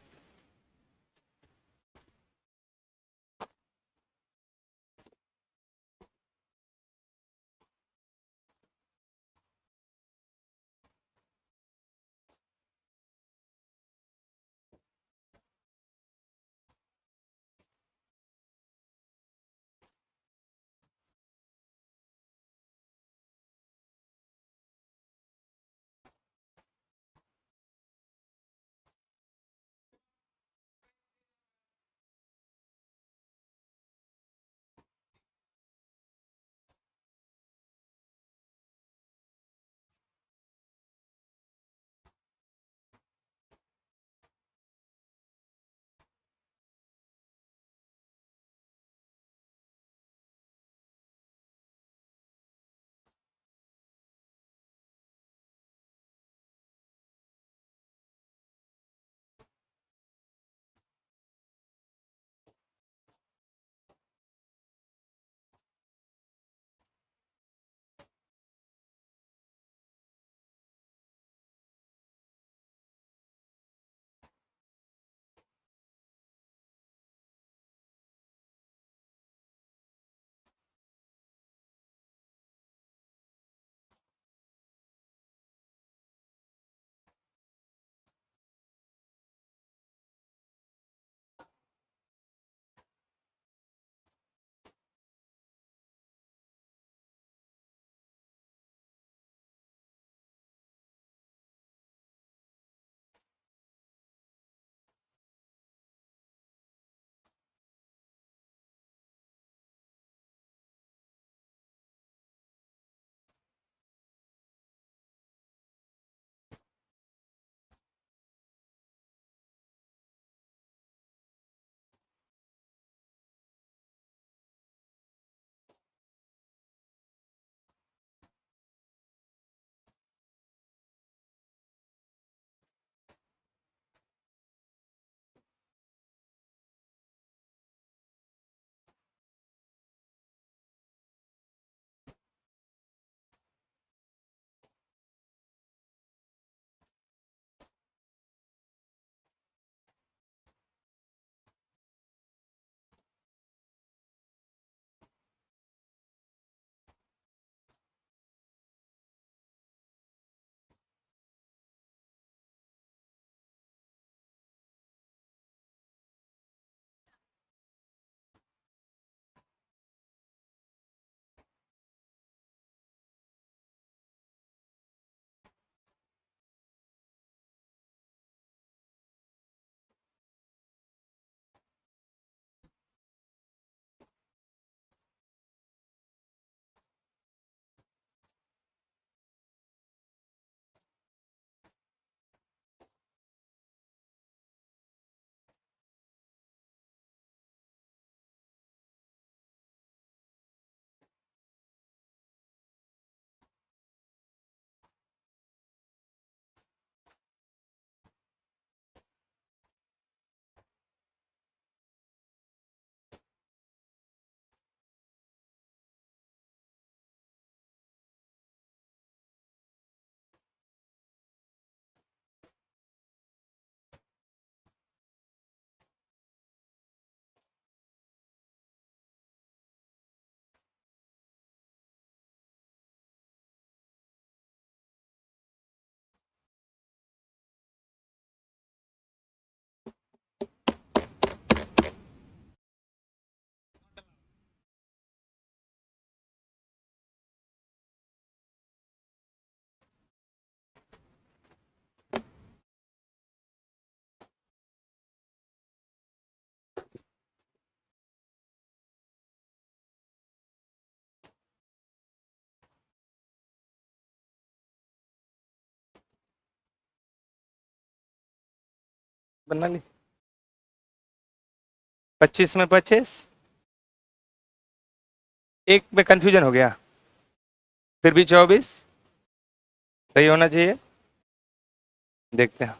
बना ली। 25 में 25, एक में कंफ्यूजन हो गया, फिर भी 24 सही होना चाहिए। देखते हैं।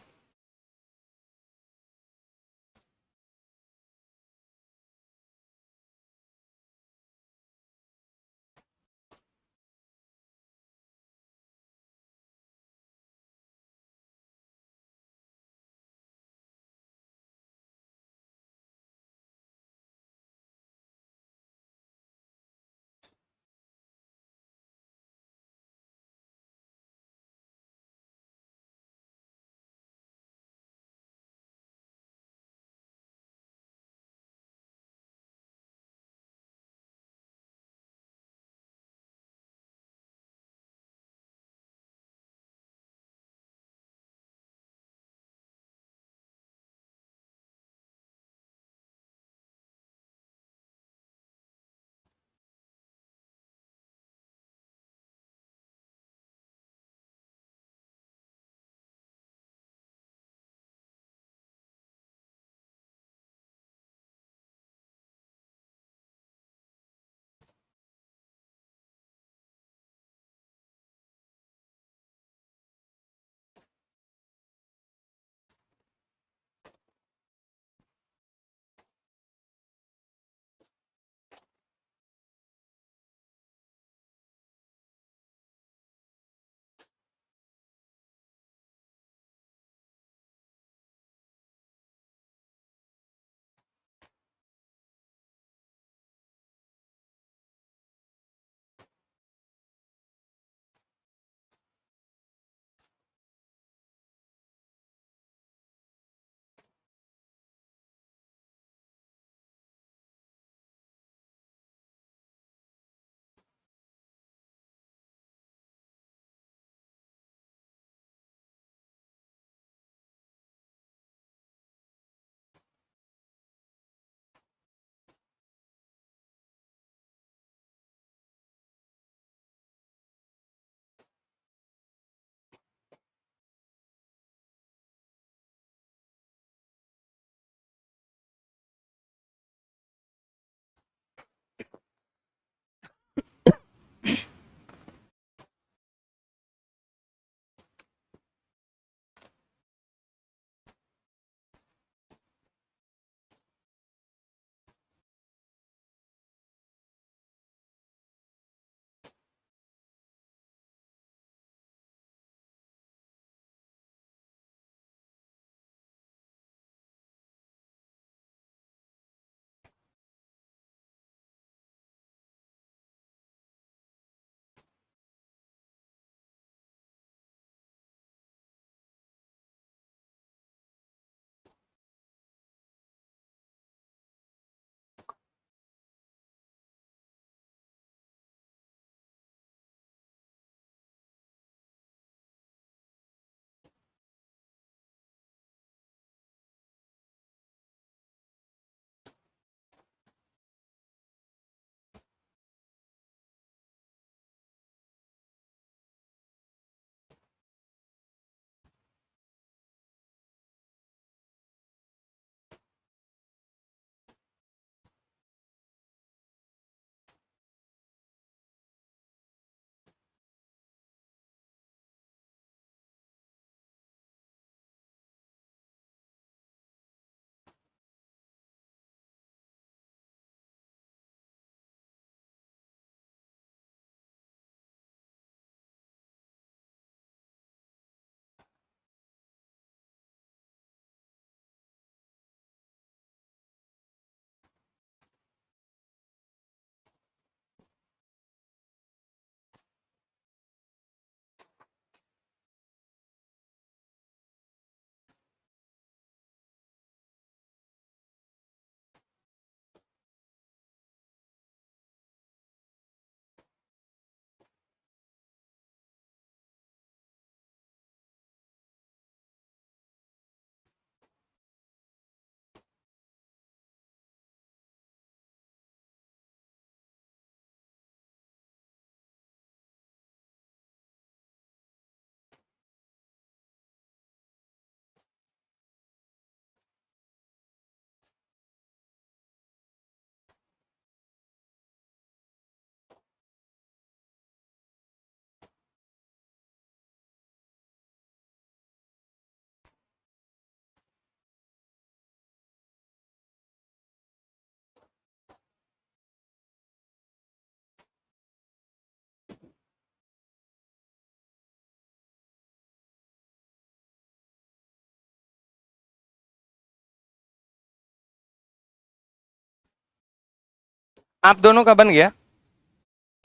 आप दोनों का बन गया?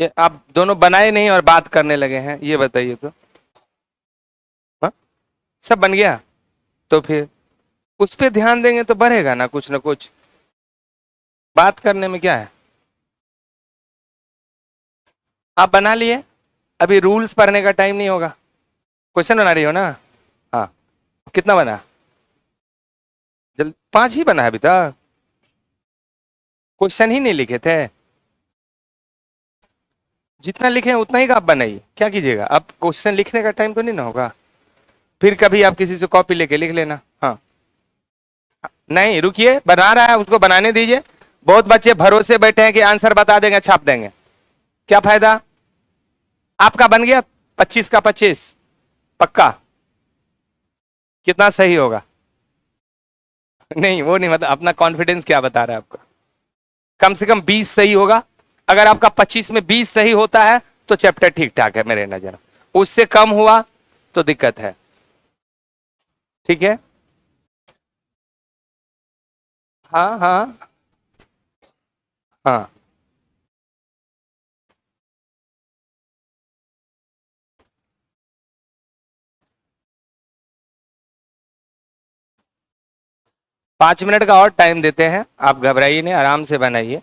ये आप दोनों बनाए नहीं और बात करने लगे हैं, ये बताइए तो। हाँ? सब बन गया? तो फिर उस पे ध्यान देंगे तो बढ़ेगा ना कुछ। बात करने में क्या है? आप बना लिए, अभी रूल्स पढ़ने का टाइम नहीं होगा। क्वेश्चन बना रही हो ना? हाँ। कितना बना? जल्द 5 ही बना है अभी तक। क्वेश्चन ही नहीं लिखे थे? जितना लिखे हैं उतना ही का आप बनाइए, क्या कीजिएगा, अब क्वेश्चन लिखने का टाइम तो नहीं ना होगा। फिर कभी आप किसी से कॉपी लेके लिख लेना। हाँ। नहीं रुकिए, बना रहा है उसको बनाने दीजिए। बहुत बच्चे भरोसे बैठे हैं कि आंसर बता देंगे, छाप देंगे, क्या फायदा। आपका बन गया 25 का 25? पक्का? कितना सही होगा? नहीं वो नहीं, मतलब अपना कॉन्फिडेंस क्या बता रहा है आपका? कम से कम 20 सही होगा। अगर आपका 25 में 20 सही होता है तो चैप्टर ठीक ठाक है मेरे नजर। उससे कम हुआ तो दिक्कत है। ठीक है। हाँ हाँ हाँ। 5 मिनट का और टाइम देते हैं, आप घबराइए नहीं, आराम से बनाइए।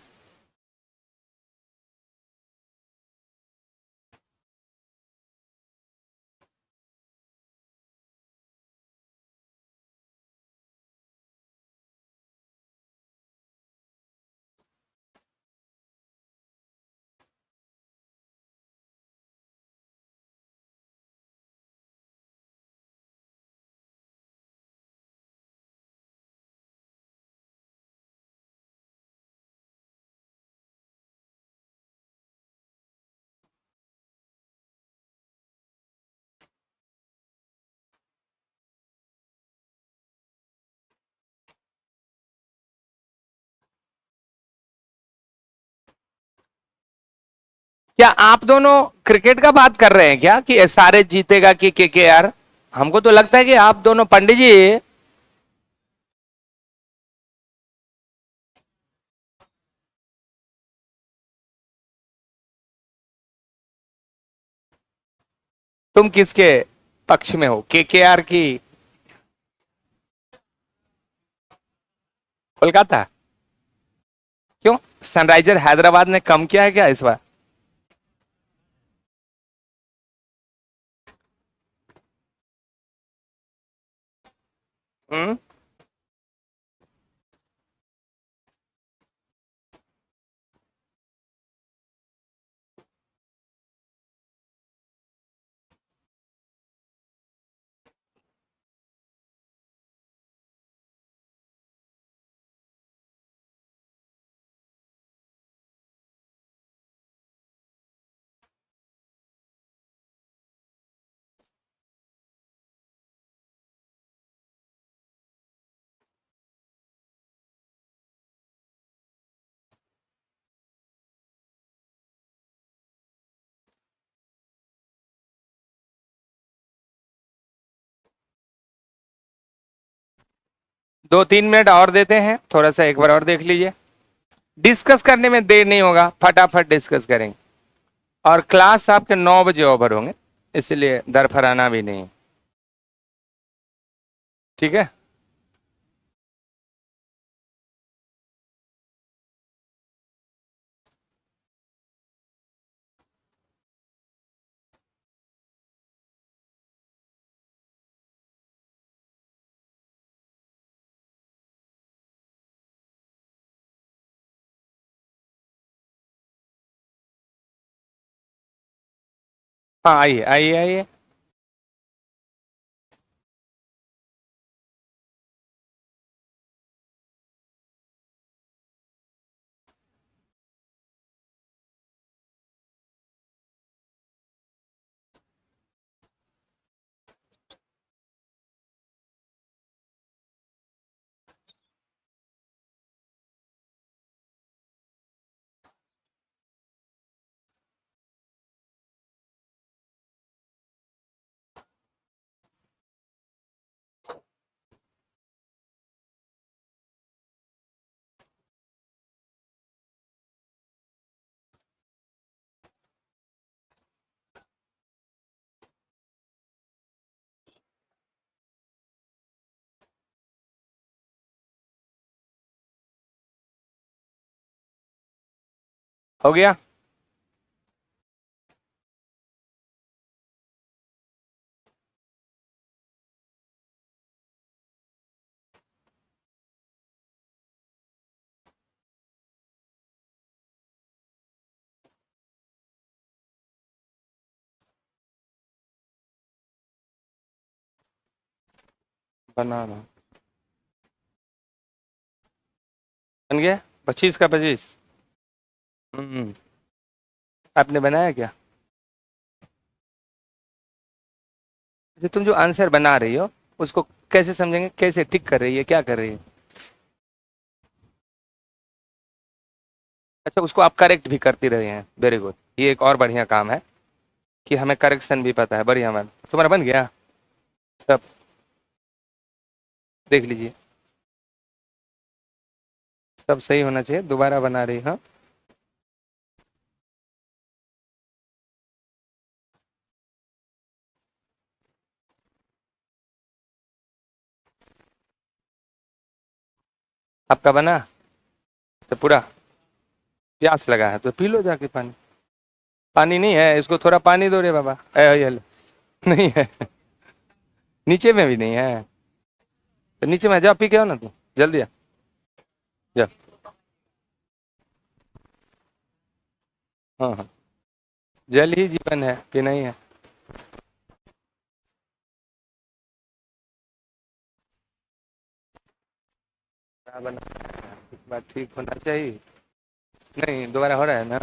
क्या आप दोनों क्रिकेट का बात कर रहे हैं क्या, कि एसआरएच जीतेगा कि केकेआर? हमको तो लगता है कि आप दोनों पंडित जी। तुम किसके पक्ष में हो, केकेआर की? कोलकाता? क्यों, सनराइजर हैदराबाद ने कम किया है क्या इस बार? हम्म। दो तीन मिनट और देते हैं, थोड़ा सा एक बार और देख लीजिए। डिस्कस करने में देर नहीं होगा, फटाफट डिस्कस करेंगे। और क्लास आपके 9 बजे ओवर होंगे, इसलिए दरफराना भी नहीं। ठीक है। हाँ आइए आइए आइए। हो गया। बनाना बन गया 25 का 25। हम्म। आपने बनाया क्या? अच्छा, तुम जो आंसर बना रही हो उसको कैसे समझेंगे, कैसे टिक कर रही है, क्या कर रही है? अच्छा, उसको आप करेक्ट भी करती रहे हैं, वेरी गुड। ये एक और बढ़िया काम है कि हमें करेक्शन भी पता है, बढ़िया मैम। तुम्हारा बन गया सब, देख लीजिए सब सही होना चाहिए। दोबारा बना रही, हाँ। आपका बना तो पूरा। प्यास लगा है तो पी लो जाके पानी। पानी नहीं है, इसको थोड़ा पानी दो रे बाबा। ये लो। नहीं है, नीचे में भी नहीं है। तो नीचे में जा, पी के आओ ना तू, जल्दी आ। जा। हाँ हाँ, जल ही जीवन है कि नहीं है? क्या बना, इस बार ठीक होना चाहिए। नहीं, दोबारा हो रहा है ना?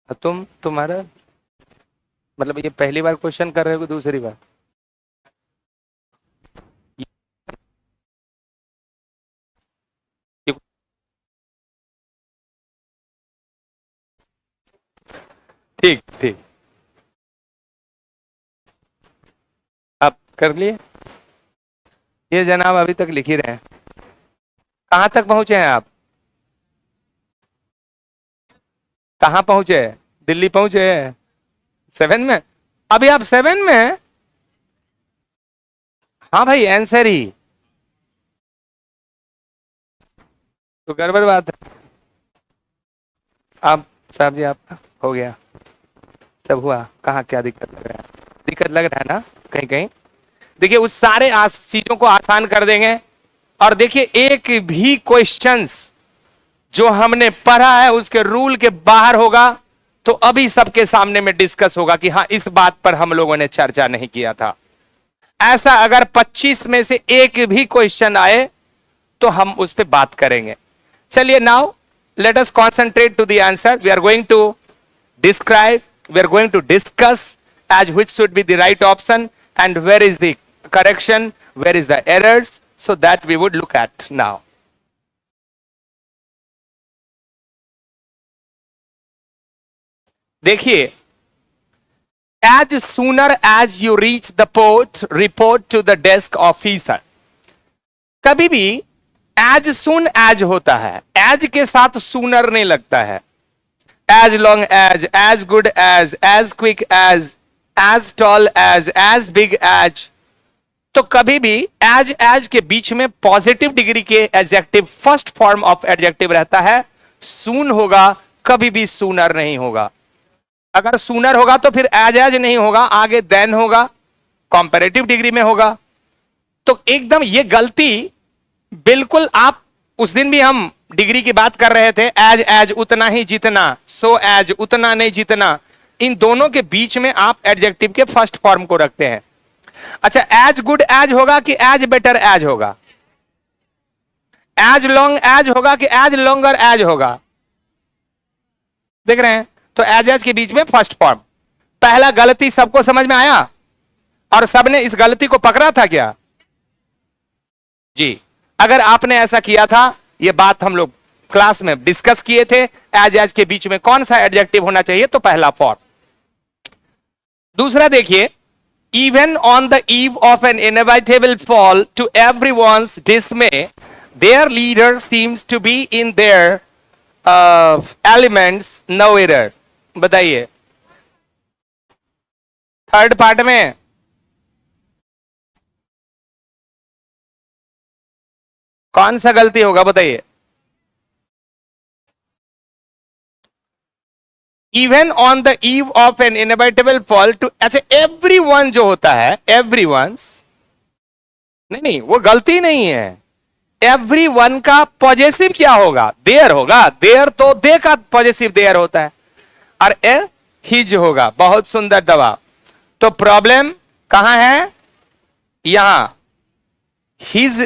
मतलब तुम्हारा मतलब ये पहली बार क्वेश्चन कर रहे हो कि दूसरी बार? ठीक ठीक। आप कर लिए? ये जनाब अभी तक लिख ही रहे हैं। कहाँ तक पहुंचे हैं आप? कहाँ पहुंचे? दिल्ली पहुंचे? 7 में? अभी आप 7 में हैं? हाँ भाई, आंसर ही तो गड़बड़ बात है। आप साहब जी, आपका हो गया, सब हुआ। कहाँ क्या दिक्कत लग रहा है? दिक्कत लग रहा है ना कहीं कहीं? देखिए, उस सारे चीजों को आसान कर देंगे। और देखिए, एक भी क्वेश्चंस जो हमने पढ़ा है उसके रूल के बाहर होगा तो अभी सबके सामने में डिस्कस होगा कि हाँ, इस बात पर हम लोगों ने चर्चा नहीं किया था। ऐसा अगर 25 में से एक भी क्वेश्चन आए तो हम उस पर बात करेंगे। चलिए, now let us concentrate to the answer. We are going to describe, we are going to discuss as which should be the right option and where is the correction, where is the errors, so that we would look at now. देखिए, as sooner as you reach the port, report to the desk officer. कभी भी as soon as होता है, as के साथ sooner नहीं लगता है। as long as good as quick as tall as big as। तो कभी भी as के बीच में पॉजिटिव डिग्री के adjective first form of adjective रहता है। सून होगा, कभी भी सूनर नहीं होगा। अगर सूनर होगा तो फिर एज नहीं होगा, आगे देन होगा, कंपैरेटिव डिग्री में होगा। तो एकदम ये गलती बिल्कुल आप, उस दिन भी हम डिग्री की बात कर रहे थे, एज उतना ही जितना, सो एज उतना नहीं जितना। इन दोनों के बीच में आप एडजेक्टिव के फर्स्ट फॉर्म को रखते हैं। अच्छा, एज गुड एज होगा कि एज बेटर एज होगा? एज लॉन्ग एज होगा कि एज लॉन्गर एज होगा? देख रहे हैं? तो एज के बीच में फर्स्ट फॉर्म। पहला गलती सबको समझ में आया और सबने इस गलती को पकड़ा था क्या? जी। अगर आपने ऐसा किया था, यह बात हम लोग क्लास में डिस्कस किए थे, एज के बीच में कौन सा एडजेक्टिव होना चाहिए, तो पहला फॉर्म। दूसरा देखिए, even on the eve of an inevitable fall to everyone's dismay, their leader seems to be in their elements, no error। बताइए, थर्ड पार्ट में कौन सा गलती होगा, बताइए? Even on the eve of an inevitable fall too, अच्छा everyone जो होता है, एवरीवंस, नहीं वो गलती नहीं है। एवरीवन का पॉजिटिव क्या होगा? देयर होगा। देयर तो दे का पॉजिटिव देयर होता है, और ए हिज होगा। बहुत सुंदर जवाब। तो प्रॉब्लम कहां है? यहां हिज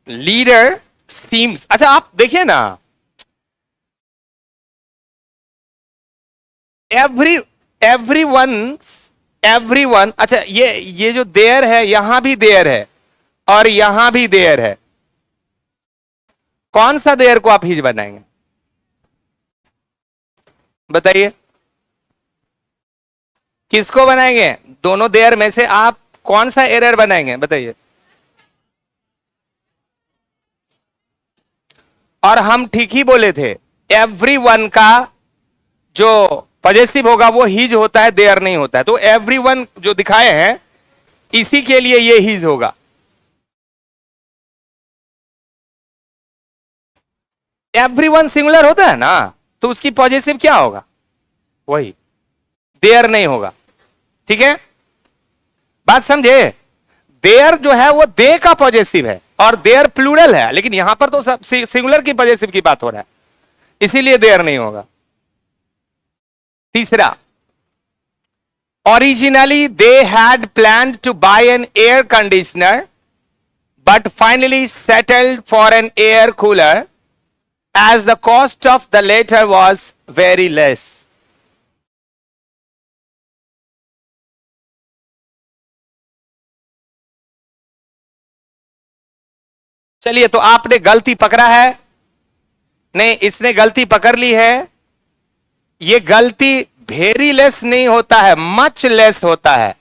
लीडर सीम्स। अच्छा आप देखिए ना, एवरीवन, अच्छा ये जो देयर है, यहां भी देयर है और यहां भी देयर है। कौन सा देयर को आप हिज बनाएंगे बताइए? किसको बनाएंगे? दोनों देयर में से आप कौन सा एरर बनाएंगे बताइए? और हम ठीक ही बोले थे, एवरीवन का जो पॉजिटिव होगा वो हिज होता है, देयर नहीं होता है। तो एवरीवन जो दिखाए हैं इसी के लिए ये हिज होगा। एवरीवन सिंगुलर होता है ना, तो उसकी पॉजिटिव क्या होगा? वही, देयर नहीं होगा। ठीक है, बात समझे? देयर जो है वो दे का पॉजिटिव है और देयर प्लूरल है, लेकिन यहां पर तो सब सिंगुलर की पॉजिटिव की बात हो रहा है, इसीलिए देयर नहीं होगा। तीसरा, originally they had planned to buy an air conditioner but finally settled for an air cooler as the cost of the latter was very less. चलिए, तो आपने गलती पकड़ा है? नहीं, इसने गलती पकड़ ली है। ये गलती वेरी लेस नहीं होता है, मच लेस होता है।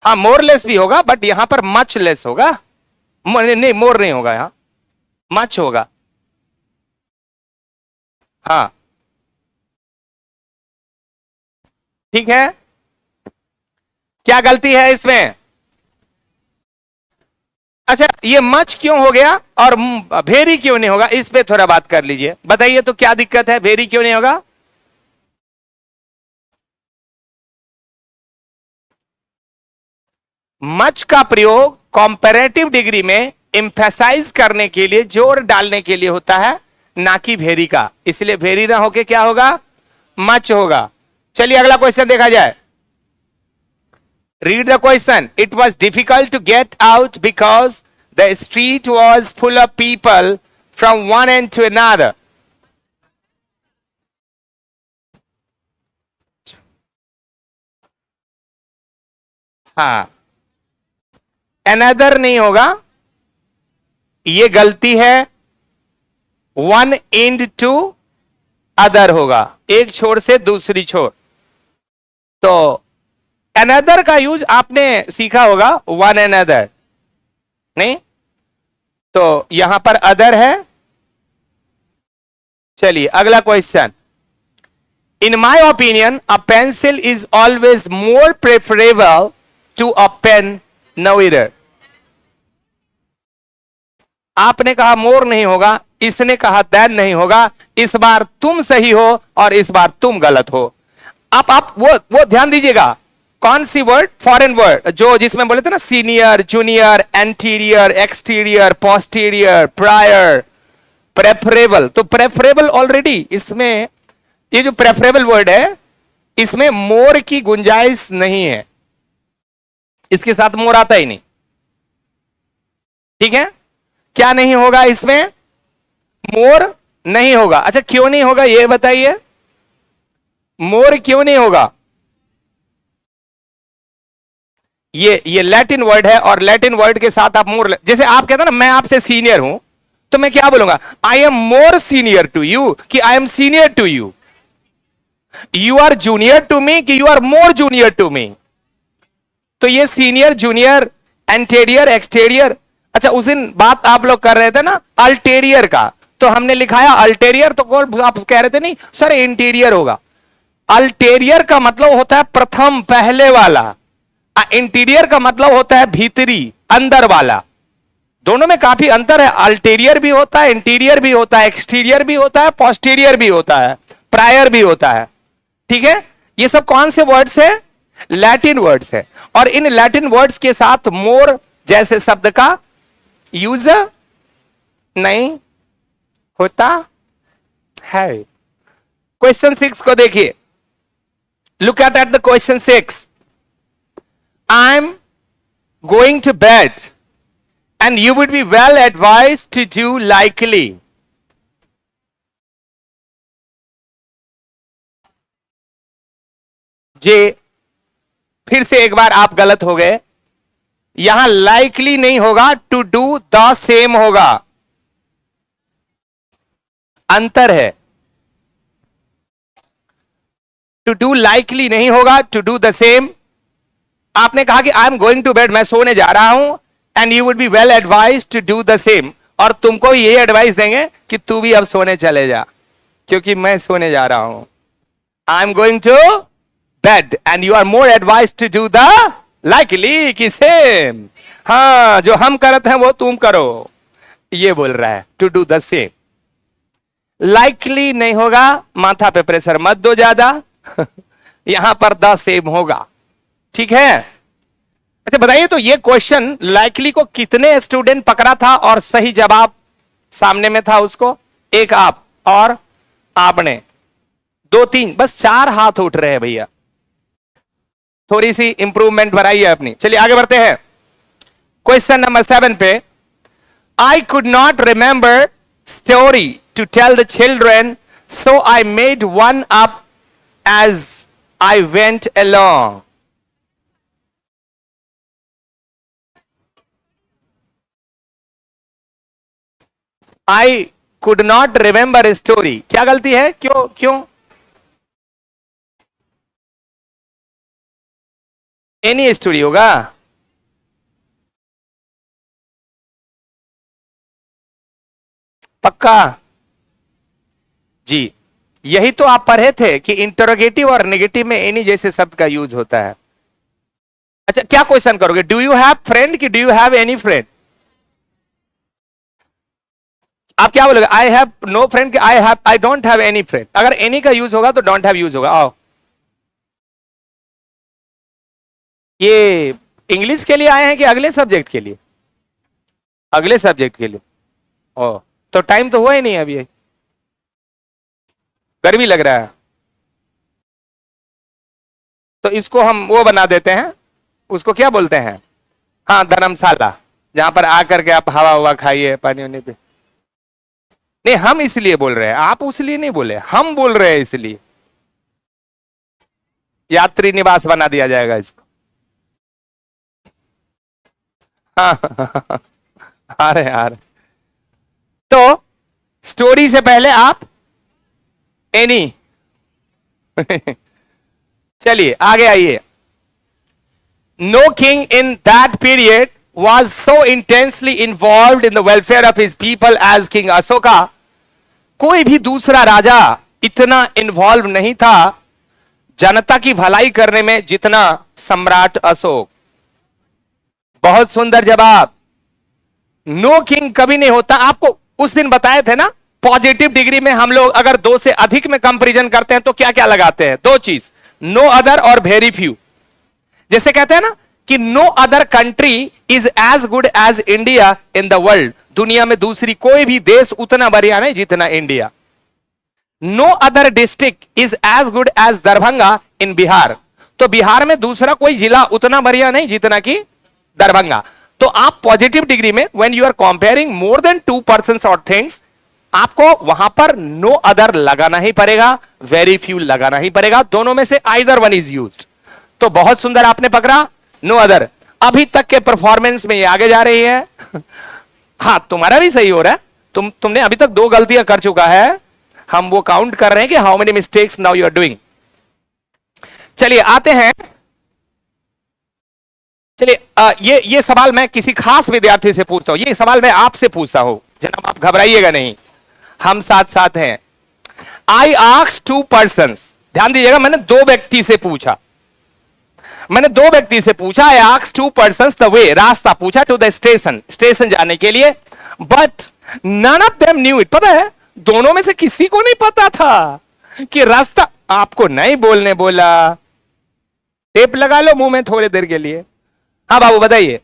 हाँ, मोर लेस भी होगा, बट यहां पर मच लेस होगा। नहीं, मोर नहीं होगा, यहां मच होगा। हाँ ठीक है, क्या गलती है इसमें? अच्छा, ये मच क्यों हो गया और वेरी क्यों नहीं होगा? इस पे थोड़ा बात कर लीजिए, बताइए तो क्या दिक्कत है, वेरी क्यों नहीं होगा? मच का प्रयोग कंपैरेटिव डिग्री में एम्फेसाइज करने के लिए, जोर डालने के लिए होता है, ना कि वेरी का। इसलिए वेरी ना होके क्या होगा? मच होगा। चलिए अगला क्वेश्चन देखा जाए। Read the question. It was difficult to get out because the street was full of people from one end to another. हाँ, अनदर नहीं होगा, ये गलती है। वन एंड टू अदर होगा, एक छोर से दूसरी छोर। तो अनदर का यूज आपने सीखा होगा, वन अनदर नहीं, तो यहां पर अदर है। चलिए अगला question. In my opinion a pencil is always more preferable to a pen, no error. आपने कहा मोर नहीं होगा, इसने कहा दैन नहीं होगा। इस बार तुम सही हो और इस बार तुम गलत हो। आप वो ध्यान दीजिएगा, कौन सी वर्ड? फॉरेन वर्ड, जो जिसमें बोले थे ना, senior, junior, anterior, exterior, posterior, prior, preferable. तो प्रेफरेबल ऑलरेडी इसमें, ये जो प्रेफरेबल वर्ड है इसमें मोर की गुंजाइश नहीं है, इसके साथ मोर आता ही नहीं। ठीक है, क्या नहीं होगा इसमें? मोर नहीं होगा। अच्छा क्यों नहीं होगा ये बताइए, मोर क्यों नहीं होगा? ये लैटिन वर्ड है और लैटिन वर्ड के साथ आप मोर, जैसे आप कहते हैं ना मैं आपसे सीनियर हूं, तो मैं क्या बोलूंगा? I am more senior to you, कि I am senior to you? You are junior to me कि you are more junior to me? तो ये सीनियर, जूनियर, एंटेरियर, एक्सटेरियर। अच्छा उस दिन बात आप लोग कर रहे थे ना अल्टेरियर का, तो हमने लिखाया अल्टेरियर, तो आप कह रहे थे नहीं सर इंटीरियर होगा। अल्टेरियर का मतलब होता है प्रथम, पहले वाला। इंटीरियर का मतलब होता है भीतरी, अंदर वाला। दोनों में काफी अंतर है। अल्टेरियर भी होता है, इंटीरियर भी होता है, एक्सटीरियर भी होता है, पोस्टीरियर भी होता है। प्रायर भी होता है, ठीक है। ये सब कौन से वर्ड्स है? लैटिन वर्ड्स है, और इन लैटिन वर्ड्स के साथ मोर जैसे शब्द का यूज नहीं होता है। क्वेश्चन 6 को देखिए, look at the question 6। I am going to bed and you would be well advised to do likely. जे फिर से एक बार आप गलत हो गए, यहां likely नहीं होगा, to do the same होगा, अंतर है। to do likely नहीं होगा, to do the same। आपने कहा कि I am going to bed, मैं सोने जा रहा हूं, and you would be well advised to do the same, और तुमको ये एडवाइस देंगे कि तू भी अब सोने चले जा, क्योंकि मैं सोने जा रहा हूं। I am going to bed and you are more advised to do the likely की same। हाँ, जो हम करते हैं वो तुम करो, ये बोल रहा है to do the same। likely नहीं होगा, माथा पे प्रेशर मत दो ज्यादा यहां पर the same होगा, ठीक है। अच्छा बताइए, तो ये क्वेश्चन लाइकली को कितने स्टूडेंट पकड़ा था और सही जवाब सामने में था उसको? एक आप और आपने, 2-3, बस 4 हाथ उठ रहे हैं भैया। थोड़ी सी इंप्रूवमेंट बढ़ाइए अपनी। चलिए आगे बढ़ते हैं क्वेश्चन नंबर 7 पे। I could not remember story to tell the children, so I made one up as I went along. I could not remember story, क्या गलती है? क्यों क्यों? एनी स्टोरी होगा। पक्का जी, यही तो आप पढ़े थे कि इंटरोगेटिव और नेगेटिव में एनी जैसे शब्द का यूज होता है। अच्छा क्या क्वेश्चन करोगे? डू यू हैव फ्रेंड कि do you have any friend? आप क्या बोलोगे? आई हैव नो फ्रेंड कि I don't have any friend? अगर एनी का यूज होगा तो डोंट हैव यूज होगा। आओ, ये इंग्लिश के लिए आए हैं कि अगले सब्जेक्ट के लिए? अगले सब्जेक्ट के लिए। ओ, तो टाइम तो हुआ ही नहीं अभी, गर्मी लग रहा है, तो इसको हम वो बना देते हैं, उसको क्या बोलते हैं? हाँ, धर्मशाला, जहां पर आकर के आप हवा हुआ खाइए, पानी होने पे। नहीं, हम इसलिए बोल रहे हैं, आप उसलिए नहीं बोले, हम बोल रहे हैं इसलिए। यात्री निवास बना दिया जाएगा इसको। हाँ आ रहे। तो स्टोरी से पहले आप एनी चलिए आगे आइए। No king in that period was so intensely involved in the welfare of his people as King Ashoka। कोई भी दूसरा राजा इतना इन्वॉल्व नहीं था जनता की भलाई करने में जितना सम्राट अशोक। बहुत सुंदर जवाब। नो किंग कभी नहीं होता। आपको उस दिन बताए थे ना, पॉजिटिव डिग्री में हम लोग अगर 2 से अधिक में कंपैरिजन करते हैं तो क्या क्या लगाते हैं? 2 चीज, नो अदर और वेरी फ्यू। जैसे कहते हैं ना कि no other country is as good as India in the world. दुनिया में दूसरी कोई भी देश उतना बढ़िया नहीं जितना India. No other district is as good as Darbhanga in Bihar. तो बिहार में दूसरा कोई जिला उतना बढ़िया नहीं जितना कि दरभंगा। तो आप पॉजिटिव डिग्री में when you are comparing more than 2 persons और थिंग्स, आपको वहां पर नो अदर लगाना ही पड़ेगा, वेरी फ्यू लगाना ही पड़ेगा। दोनों में से आइदर वन इज यूज्ड। तो बहुत सुंदर आपने पकड़ा, नो अदर। अभी तक के परफॉर्मेंस में ये आगे जा रही है। हाँ, तुम्हारा भी सही हो रहा है। तुमने अभी तक 2 गलतियां कर चुका है। हम वो काउंट कर रहे हैं कि how many mistakes now you are doing. चलिए आते हैं। चलिए ये सवाल मैं किसी खास विद्यार्थी से पूछता हूं। ये सवाल मैं आपसे पूछता हूं, जनाब आप घबराइएगा नहीं, हम साथ साथ हैं। आई आस्क्ड 2 पर्सन्स, ध्यान दीजिएगा, मैंने 2 व्यक्ति से पूछा। I asked 2 persons the way, रास्ता पूछा, टू द स्टेशन जाने के लिए। But none of them knew it. पता है दोनों में से किसी को नहीं पता था। कि रास्ता आपको नहीं बोलने बोला, टेप लगा लो मुंह में थोड़ी देर के लिए। हाँ बाबू बताइए,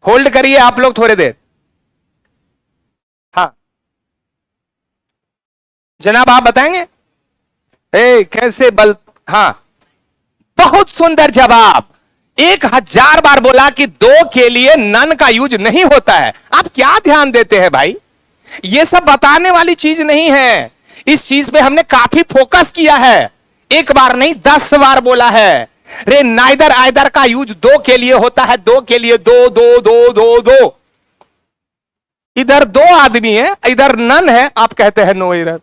होल्ड करिए आप लोग थोड़ी देर। हाँ जनाब आप बताएंगे कैसे बल। हाँ बहुत सुंदर जवाब। 1000 बार बोला कि दो के लिए नन का यूज नहीं होता है। आप क्या ध्यान देते हैं भाई, ये सब बताने वाली चीज नहीं है। इस चीज पे हमने काफी फोकस किया है, एक बार नहीं 10 बार बोला है। रे नाइदर आइदर का यूज दो के लिए होता है, दो के लिए दो दो दो दो दो। इधर दो आदमी है, इधर नन है, आप कहते हैं नो इधर।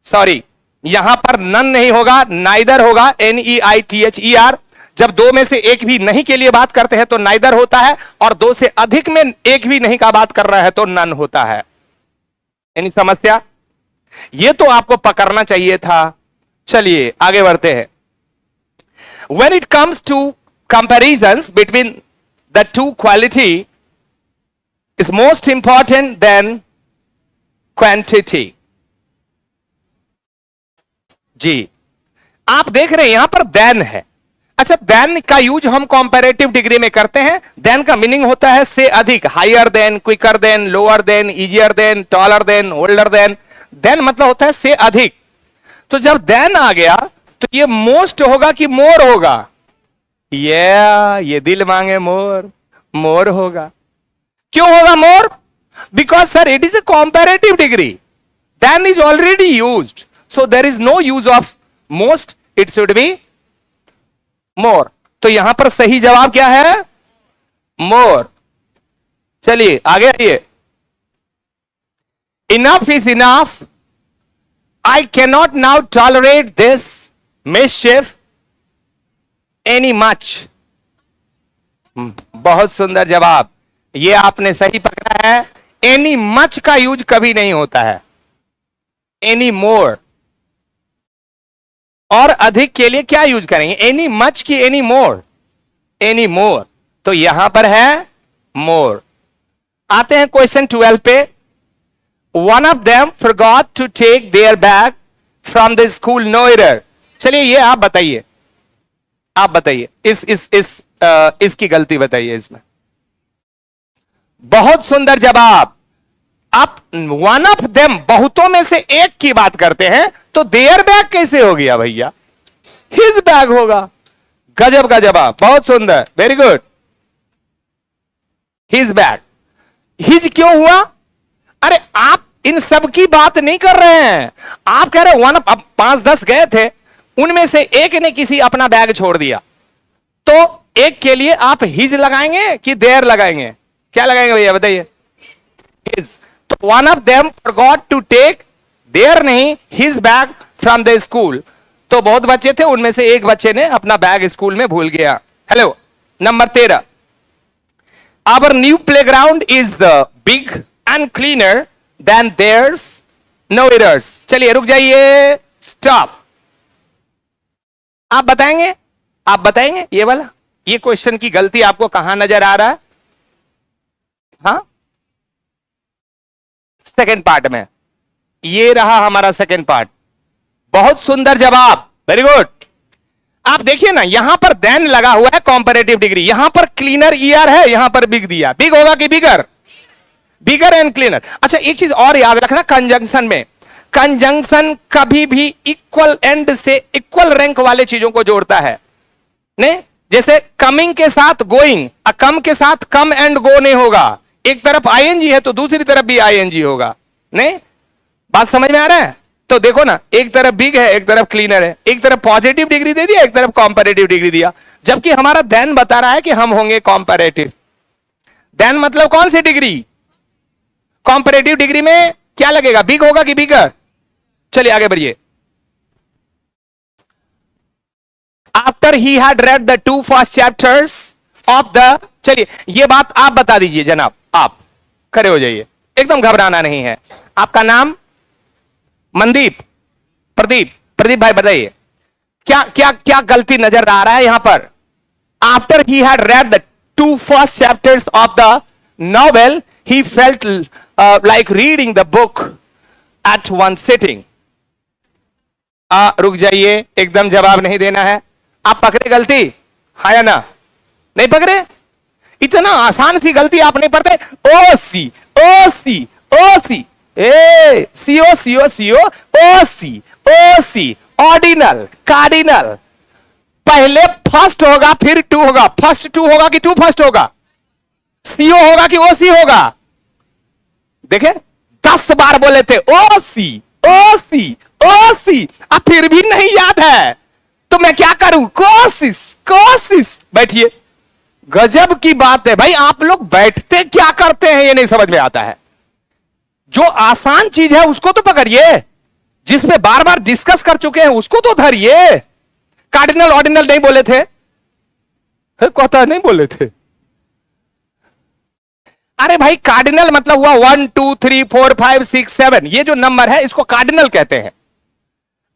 सॉरी, यहां पर नन नहीं होगा, नाइदर होगा, NEITHER। जब दो में से एक भी नहीं के लिए बात करते हैं तो नाइदर होता है, और दो से अधिक में एक भी नहीं का बात कर रहा है तो नन होता है। यानी समस्या, ये तो आपको पकड़ना चाहिए था। चलिए आगे बढ़ते हैं। When it comes to comparisons between the two quality is most important than quantity। जी आप देख रहे हैं यहां पर देन है। अच्छा, देन का यूज हम कंपैरेटिव डिग्री में करते हैं। देन का मीनिंग होता है से अधिक, higher than, quicker than, lower than, easier than, taller than, older than. Than मतलब होता है से अधिक। तो जब देन आ गया तो ये मोस्ट होगा कि मोर होगा? ये दिल मांगे मोर, मोर होगा। क्यों होगा more? Because sir it is a comparative degree, then is already used, so there is no use of most, it should be more. तो यहां पर सही जवाब क्या है? मोर। चलिए आगे आइए। Enough is enough, I cannot now tolerate this मिसचिफ any much. बहुत सुंदर जवाब, ये आपने सही पकड़ा है। एनी मच का यूज कभी नहीं होता है, एनी मोर। और अधिक के लिए क्या यूज करेंगे? एनी मच की एनी मोर, एनी मोर। तो यहां पर है मोर। आते हैं क्वेश्चन 12 पे। One of them forgot to take their bag from the school, no error. चलिए ये आप बताइए, आप बताइए इसकी गलती बताइए इसमें। बहुत सुंदर जवाब। आप वन ऑफ देम, बहुतों में से एक की बात करते हैं, तो देयर बैग कैसे हो गया भैया? हिज बैग होगा। गजब का जवाब, बहुत सुंदर, very good. His bag. His क्यों हुआ? अरे आप इन सब की बात नहीं कर रहे हैं, आप कह रहे वन ऑफ। अब 5-10 गए थे, उनमें से एक ने किसी अपना बैग छोड़ दिया, तो एक के लिए आप हिज लगाएंगे कि देयर लगाएंगे? क्या लगाएंगे भैया बताइए? हिज। तो one of them forgot to take, there नहीं, his bag from the school. तो बहुत बच्चे थे, उनमें से एक बच्चे ने अपना बैग स्कूल में भूल गया। Hello, number 13। Our new playground is big and cleaner than theirs, no errors. चलिए रुक जाइए, स्टॉप। आप बताएंगे, आप बताएंगे ये वाला, ये क्वेश्चन की गलती आपको कहां नजर आ रहा है? हाँ, सेकेंड पार्ट में। ये रहा हमारा सेकेंड पार्ट। बहुत सुंदर जवाब, वेरी गुड। आप देखिए ना, यहां पर देन लगा हुआ है कंपैरेटिव डिग्री, यहां पर क्लीनर ईयर है, यहां पर बिग दिया। बिग होगा कि बिगर? Bigger and cleaner. अच्छा एक चीज और याद रखना, कंजंक्शन में, कंजंक्शन कभी भी इक्वल एंड से इक्वल रैंक वाले चीजों को जोड़ता है। नहीं, जैसे कमिंग के साथ गोइंग, कम के साथ कम एंड गो नहीं होगा। एक तरफ आईएनजी है तो दूसरी तरफ भी आईएनजी होगा। नहीं, बात समझ में आ रहा है? तो देखो ना, एक तरफ बिग है, एक तरफ क्लीनर है, एक तरफ पॉजिटिव डिग्री दे दिया, एक तरफ कंपैरेटिव डिग्री दिया। जबकि हमारा देन बता रहा है कि हम होंगे कंपैरेटिव। देन मतलब कौन सी डिग्री? कंपैरेटिव डिग्री में क्या लगेगा? बिग होगा कि बिगर? चलिए आगे बढ़िए। After he had read the 2 first chapters of the, चलिए ये बात आप बता दीजिए जनाब, आप खड़े हो जाइए, एकदम घबराना नहीं है। आपका नाम? मनदीप, प्रदीप, प्रदीप भाई बताइए, क्या क्या क्या गलती नजर आ रहा है यहां पर? After he had read the 2 first chapters of the novel, he felt like reading the book at one sitting. रुक जाइए, एकदम जवाब नहीं देना है। आप पकड़े गलती, हाँ या ना? नहीं पकड़े? इतना आसान सी गलती आप नहीं पढ़ते। ओ सी ओ सी ओ सी, ए सी ओ सी ओ सी ओ सी, ऑर्डिनल कार्डिनल। पहले फर्स्ट होगा फिर टू होगा। फर्स्ट टू होगा कि टू फर्स्ट होगा? सीओ होगा कि ओ सी होगा? देखे 10 बार बोले थे ओ सी ओ सी ओ सी, अब फिर भी नहीं याद है तो मैं क्या करूं? कोशिश कोशिश। बैठिए। गजब की बात है भाई, आप लोग बैठते क्या करते हैं ये नहीं समझ में आता है। जो आसान चीज है उसको तो पकड़िए, जिसपे बार बार डिस्कस कर चुके हैं उसको तो धरिए। कार्डिनल ऑर्डिनल नहीं बोले थे? कहता नहीं बोले थे। अरे भाई कार्डिनल मतलब हुआ 1 2 3 4 5 6 7, ये जो नंबर है इसको कार्डिनल कहते हैं।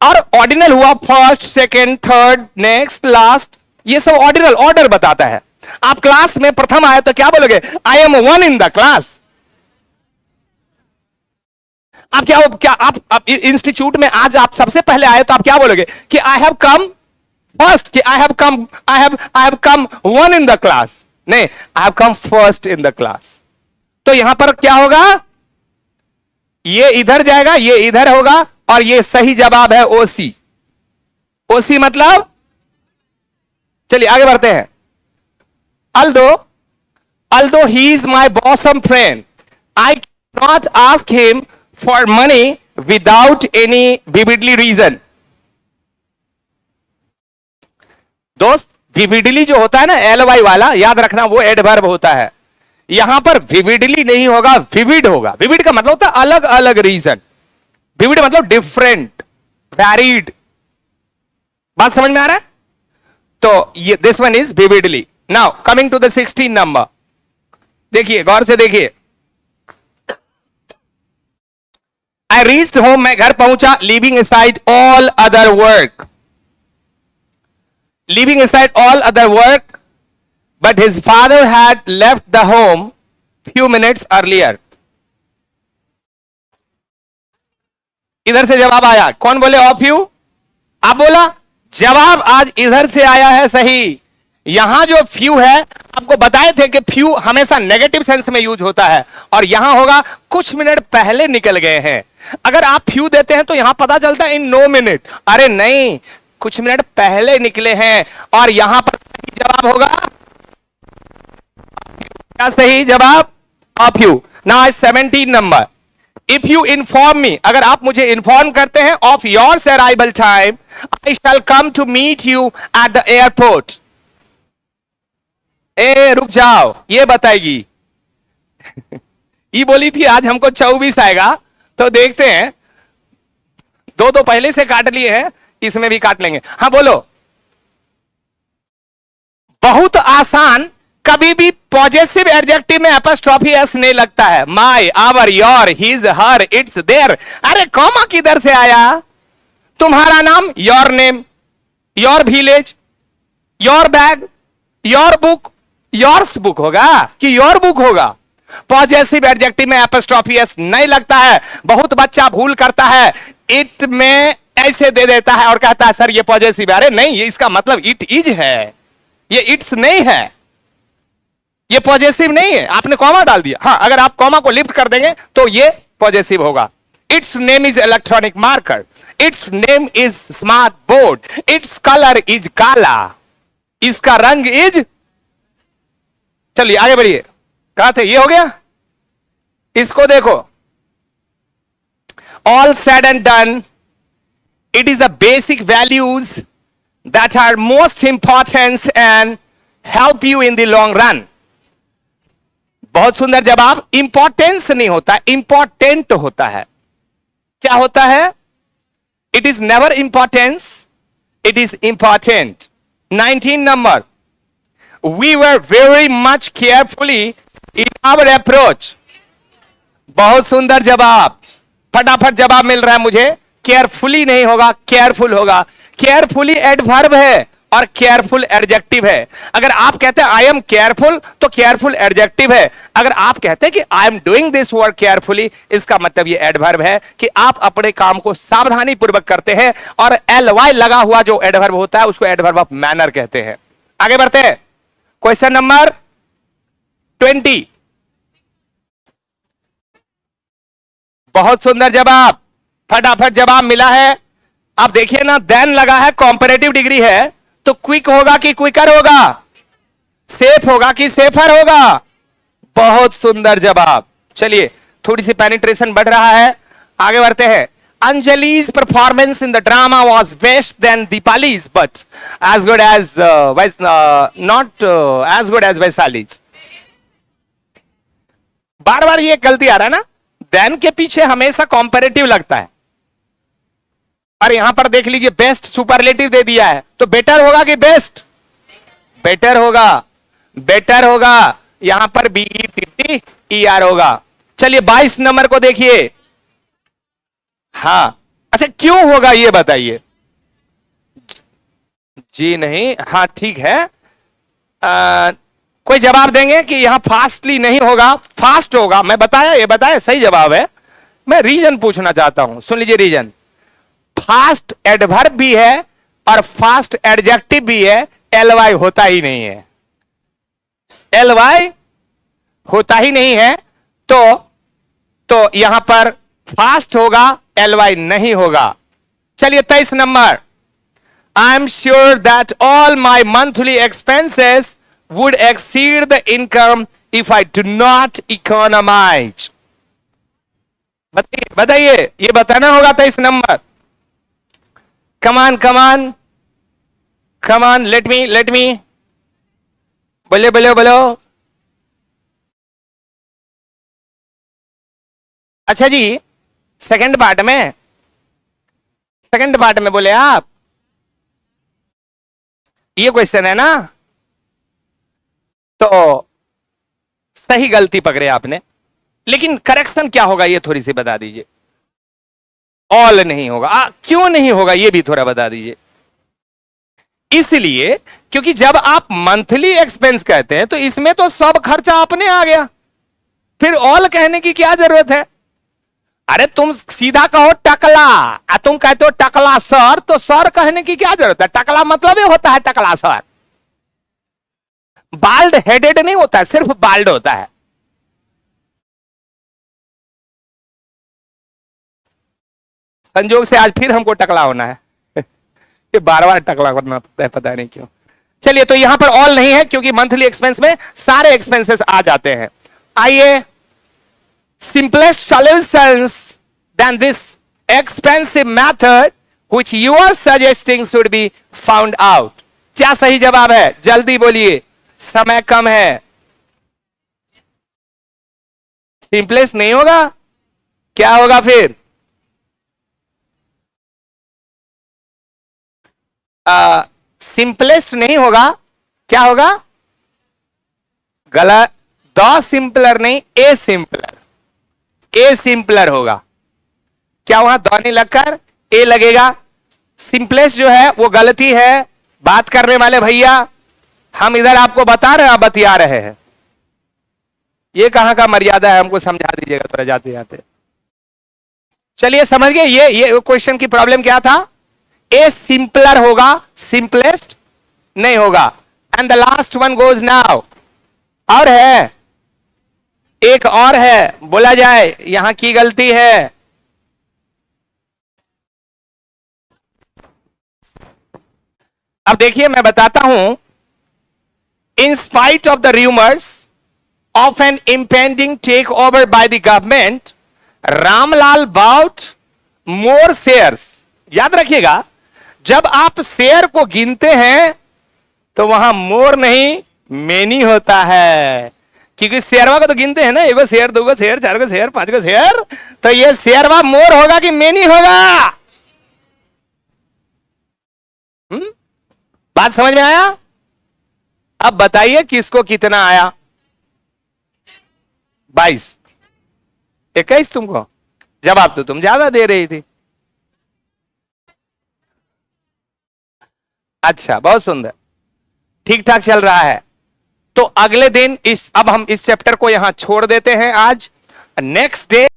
और ऑर्डिनल हुआ first second third next last, ये सब ऑर्डिनल ऑर्डर बताता है। आप क्लास में प्रथम आए तो क्या बोलोगे? I am one in the class. आप क्या आप इंस्टीट्यूट में आज आप सबसे पहले आए तो आप क्या बोलोगे? कि आई हैव कम फर्स्ट, कि I have come one in the class? नहीं, I have come first in the class. तो यहां पर क्या होगा? ये इधर जाएगा, ये इधर होगा, और ये सही जवाब है ओसी। ओसी मतलब, चलिए आगे बढ़ते हैं। Although he is my bosom friend, I can not ask him for money without any vividly reason. दोस्त, विविडली जो होता है ना एलवाई वाला, याद रखना वो एडवर्ब होता है। यहां पर विविडली नहीं होगा, विविड होगा। विविड का मतलब होता है अलग अलग रीजन। विविड मतलब डिफरेंट, वैरिड। बात समझ में आ रहा है? तो ये this one is vividly. Now coming to the 16 number, देखिए गौर से देखिए। आई रीच्ड होम, मैं घर पहुंचा, leaving aside all other work. Leaving aside all other work, but his father had left the home few minutes earlier. इधर से जवाब आया, कौन बोले ऑफ यू? आप बोला। जवाब आज इधर से आया है सही। यहां जो फ्यू है, आपको बताए थे कि फ्यू हमेशा नेगेटिव सेंस में यूज होता है, और यहां होगा कुछ मिनट पहले निकल गए हैं। अगर आप फ्यू देते हैं तो यहां पता चलता है इन नो मिनट, अरे नहीं, कुछ मिनट पहले निकले हैं। और यहां पर जवाब होगा क्या? सही जवाब of you. Now 17 number, if you inform me, अगर आप मुझे इन्फॉर्म करते हैं of your arrival time, I shall come to meet you at the airport. ए रुक जाओ, ये बताएगी। ये बोली थी आज हमको 24 आएगा, तो देखते हैं। दो दो पहले से काट लिए हैं, इसमें भी काट लेंगे। हाँ बोलो। बहुत आसान, कभी भी पॉजिटिव एडजेक्टिव में एपोस्ट्रोफी एस नहीं लगता है। My, our, your, his, her, its, their. अरे कॉमा किधर से आया? तुम्हारा नाम, your name, your village, your bag, your book, yours book होगा कि योर बुक होगा? पॉजिटिव एडजेक्टिव में एपोस्ट्रोफी एस नहीं लगता है। बहुत बच्चा भूल करता है, इट में ऐसे दे देता है और कहता है सर ये पॉजिटिव। अरे नहीं, ये इसका मतलब इट इज है, ये इट्स नहीं है, ये पॉजिटिव नहीं है। आपने कॉमा डाल दिया। हाँ, अगर आप कॉमा को लिफ्ट कर देंगे तो ये पॉजिटिव होगा। It's name is electronic marker, it's name is smart board, its colour is काला, इसका रंग इज। चलिए आगे बढ़िए, कहां थे? ये हो गया। इसको देखो, all said and done, it is the basic values that are most important and help you in the long run. बहुत सुंदर जवाब। इंपॉर्टेंस नहीं होता, इंपॉर्टेंट होता है। क्या होता है? It is never importance, it is important. 19 number, we were very much carefully in our approach. बहुत सुंदर जवाब, फटाफट जवाब मिल रहा है मुझे। केयरफुली नहीं होगा, केयरफुल होगा। केयरफुली एडवर्ब है, और केयरफुल एडजेक्टिव है। अगर आप कहते हैं आई एम केयरफुल तो केयरफुल एडजेक्टिव है। अगर आप कहते हैं कि I am doing this work carefully, इसका मतलब ये एडवर्ब है कि आप अपने काम को सावधानी पूर्वक करते हैं। और एल वाई लगा हुआ जो एडवर्ब होता है उसको एडवर्ब ऑफ मैनर कहते हैं। आगे बढ़ते हैं, क्वेश्चन नंबर 20। बहुत सुंदर जवाब, फटाफट जवाब मिला है। आप देखिए ना, देन लगा है, कॉम्परेटिव डिग्री है, तो क्विक होगा कि क्विकर होगा, सेफ होगा कि सेफर होगा। बहुत सुंदर जवाब। चलिए, थोड़ी सी पेनिट्रेशन बढ़ रहा है, आगे बढ़ते हैं। Anjali's performance in the drama was best than Deepali's, but as good as not as good as Vaisali's. बार बार ये गलती आ रहा है ना, देन के पीछे हमेशा कॉम्पैरेटिव लगता है। और यहां पर देख लीजिए, बेस्ट सुपरलेटिव दे दिया है, तो बेटर होगा कि बेस्ट? बेटर होगा, बेटर होगा। यहां पर BETTER होगा। चलिए 22 नंबर को देखिए। हाँ, अच्छा क्यों होगा ये बताइए। जी नहीं, हाँ ठीक है। कोई जवाब देंगे कि यहां फास्टली नहीं होगा, फास्ट होगा? मैं बताया, ये बताया सही जवाब है। मैं रीजन पूछना चाहता हूं, सुन लीजिए रीजन। फास्ट एडवर्ब भी है और फास्ट एडजेक्टिव भी है, एलवाई होता ही नहीं है। एलवाई होता ही नहीं है, तो यहां पर फास्ट होगा, एलवाई नहीं होगा। चलिए 23 number. I am sure that all my monthly expenses would exceed the income if I do not economise. बताइए बताइए, ये बताना होगा 23 नंबर। कमान कमान कमान, लेट मी बोलो बोलो बोलो। अच्छा जी, सेकंड पार्ट में बोले आप, ये क्वेश्चन है ना, तो सही गलती पकड़े आपने, लेकिन करेक्शन क्या होगा ये थोड़ी सी बता दीजिए। ऑल नहीं होगा, क्यों नहीं होगा ये भी थोड़ा बता दीजिए। इसलिए क्योंकि जब आप मंथली एक्सपेंस कहते हैं तो इसमें तो सब खर्चा अपने आ गया, फिर ऑल कहने की क्या जरूरत है? अरे तुम सीधा कहो टकला, तुम कहते हो टकला सर, तो सर कहने की क्या जरूरत है? टकला मतलब ये होता है टकला सर। बाल्ड हेडेड नहीं होता है, सिर्फ बाल्ड होता है। संजोग से आज फिर हमको टकला होना है ये बार बार टकला करना पड़ता है, पता नहीं क्यों। चलिए, तो यहां पर ऑल नहीं है क्योंकि मंथली एक्सपेंस में सारे एक्सपेंसेस आ जाते हैं। आइए, simplest solutions than this expensive method which you are suggesting should be found out. क्या सही जवाब है? जल्दी बोलिए, समय कम है। सिंपलेस्ट नहीं होगा, क्या होगा फिर? सिंपलेस्ट नहीं होगा, क्या होगा? गलत, द सिंपलर नहीं, ए सिंपलर। ए सिंपलर होगा। क्या वहां द नहीं लगकर ए लगेगा? सिंपलेस्ट जो है वो गलती है, बात करने वाले भैया। हम इधर आपको बता रहे हैं, आप बतिया रहे हैं। ये कहां का मर्यादा है, हमको समझा दीजिएगा थोड़ा जाते जाते। चलिए समझ गए, ये क्वेश्चन की प्रॉब्लम क्या था। ए सिंपलर होगा, सिंपलेस्ट नहीं होगा। And the last one goes now. और है, एक और है, बोला जाए यहां की गलती है। अब देखिए मैं बताता हूं। In spite of the rumours of an impending takeover by the government, Ramlal bout more shares. याद रखिएगा, जब आप शेयर को गिनते हैं तो वहां मोर नहीं मेनी होता है, क्योंकि शेयरवा को तो गिनते हैं ना, एगो शेयर, दो शेयर, चार गो शेयर, पांच गो शेयर। तो ये शेयरवा मोर होगा कि मेनी होगा? बात समझ में आया? अब बताइए किसको कितना आया? 22, 21 तुमको। जवाब तो तुम ज्यादा दे रही थी। अच्छा, बहुत सुंदर, ठीक ठाक चल रहा है। तो अगले दिन अब हम इस चैप्टर को यहां छोड़ देते हैं आज। Next day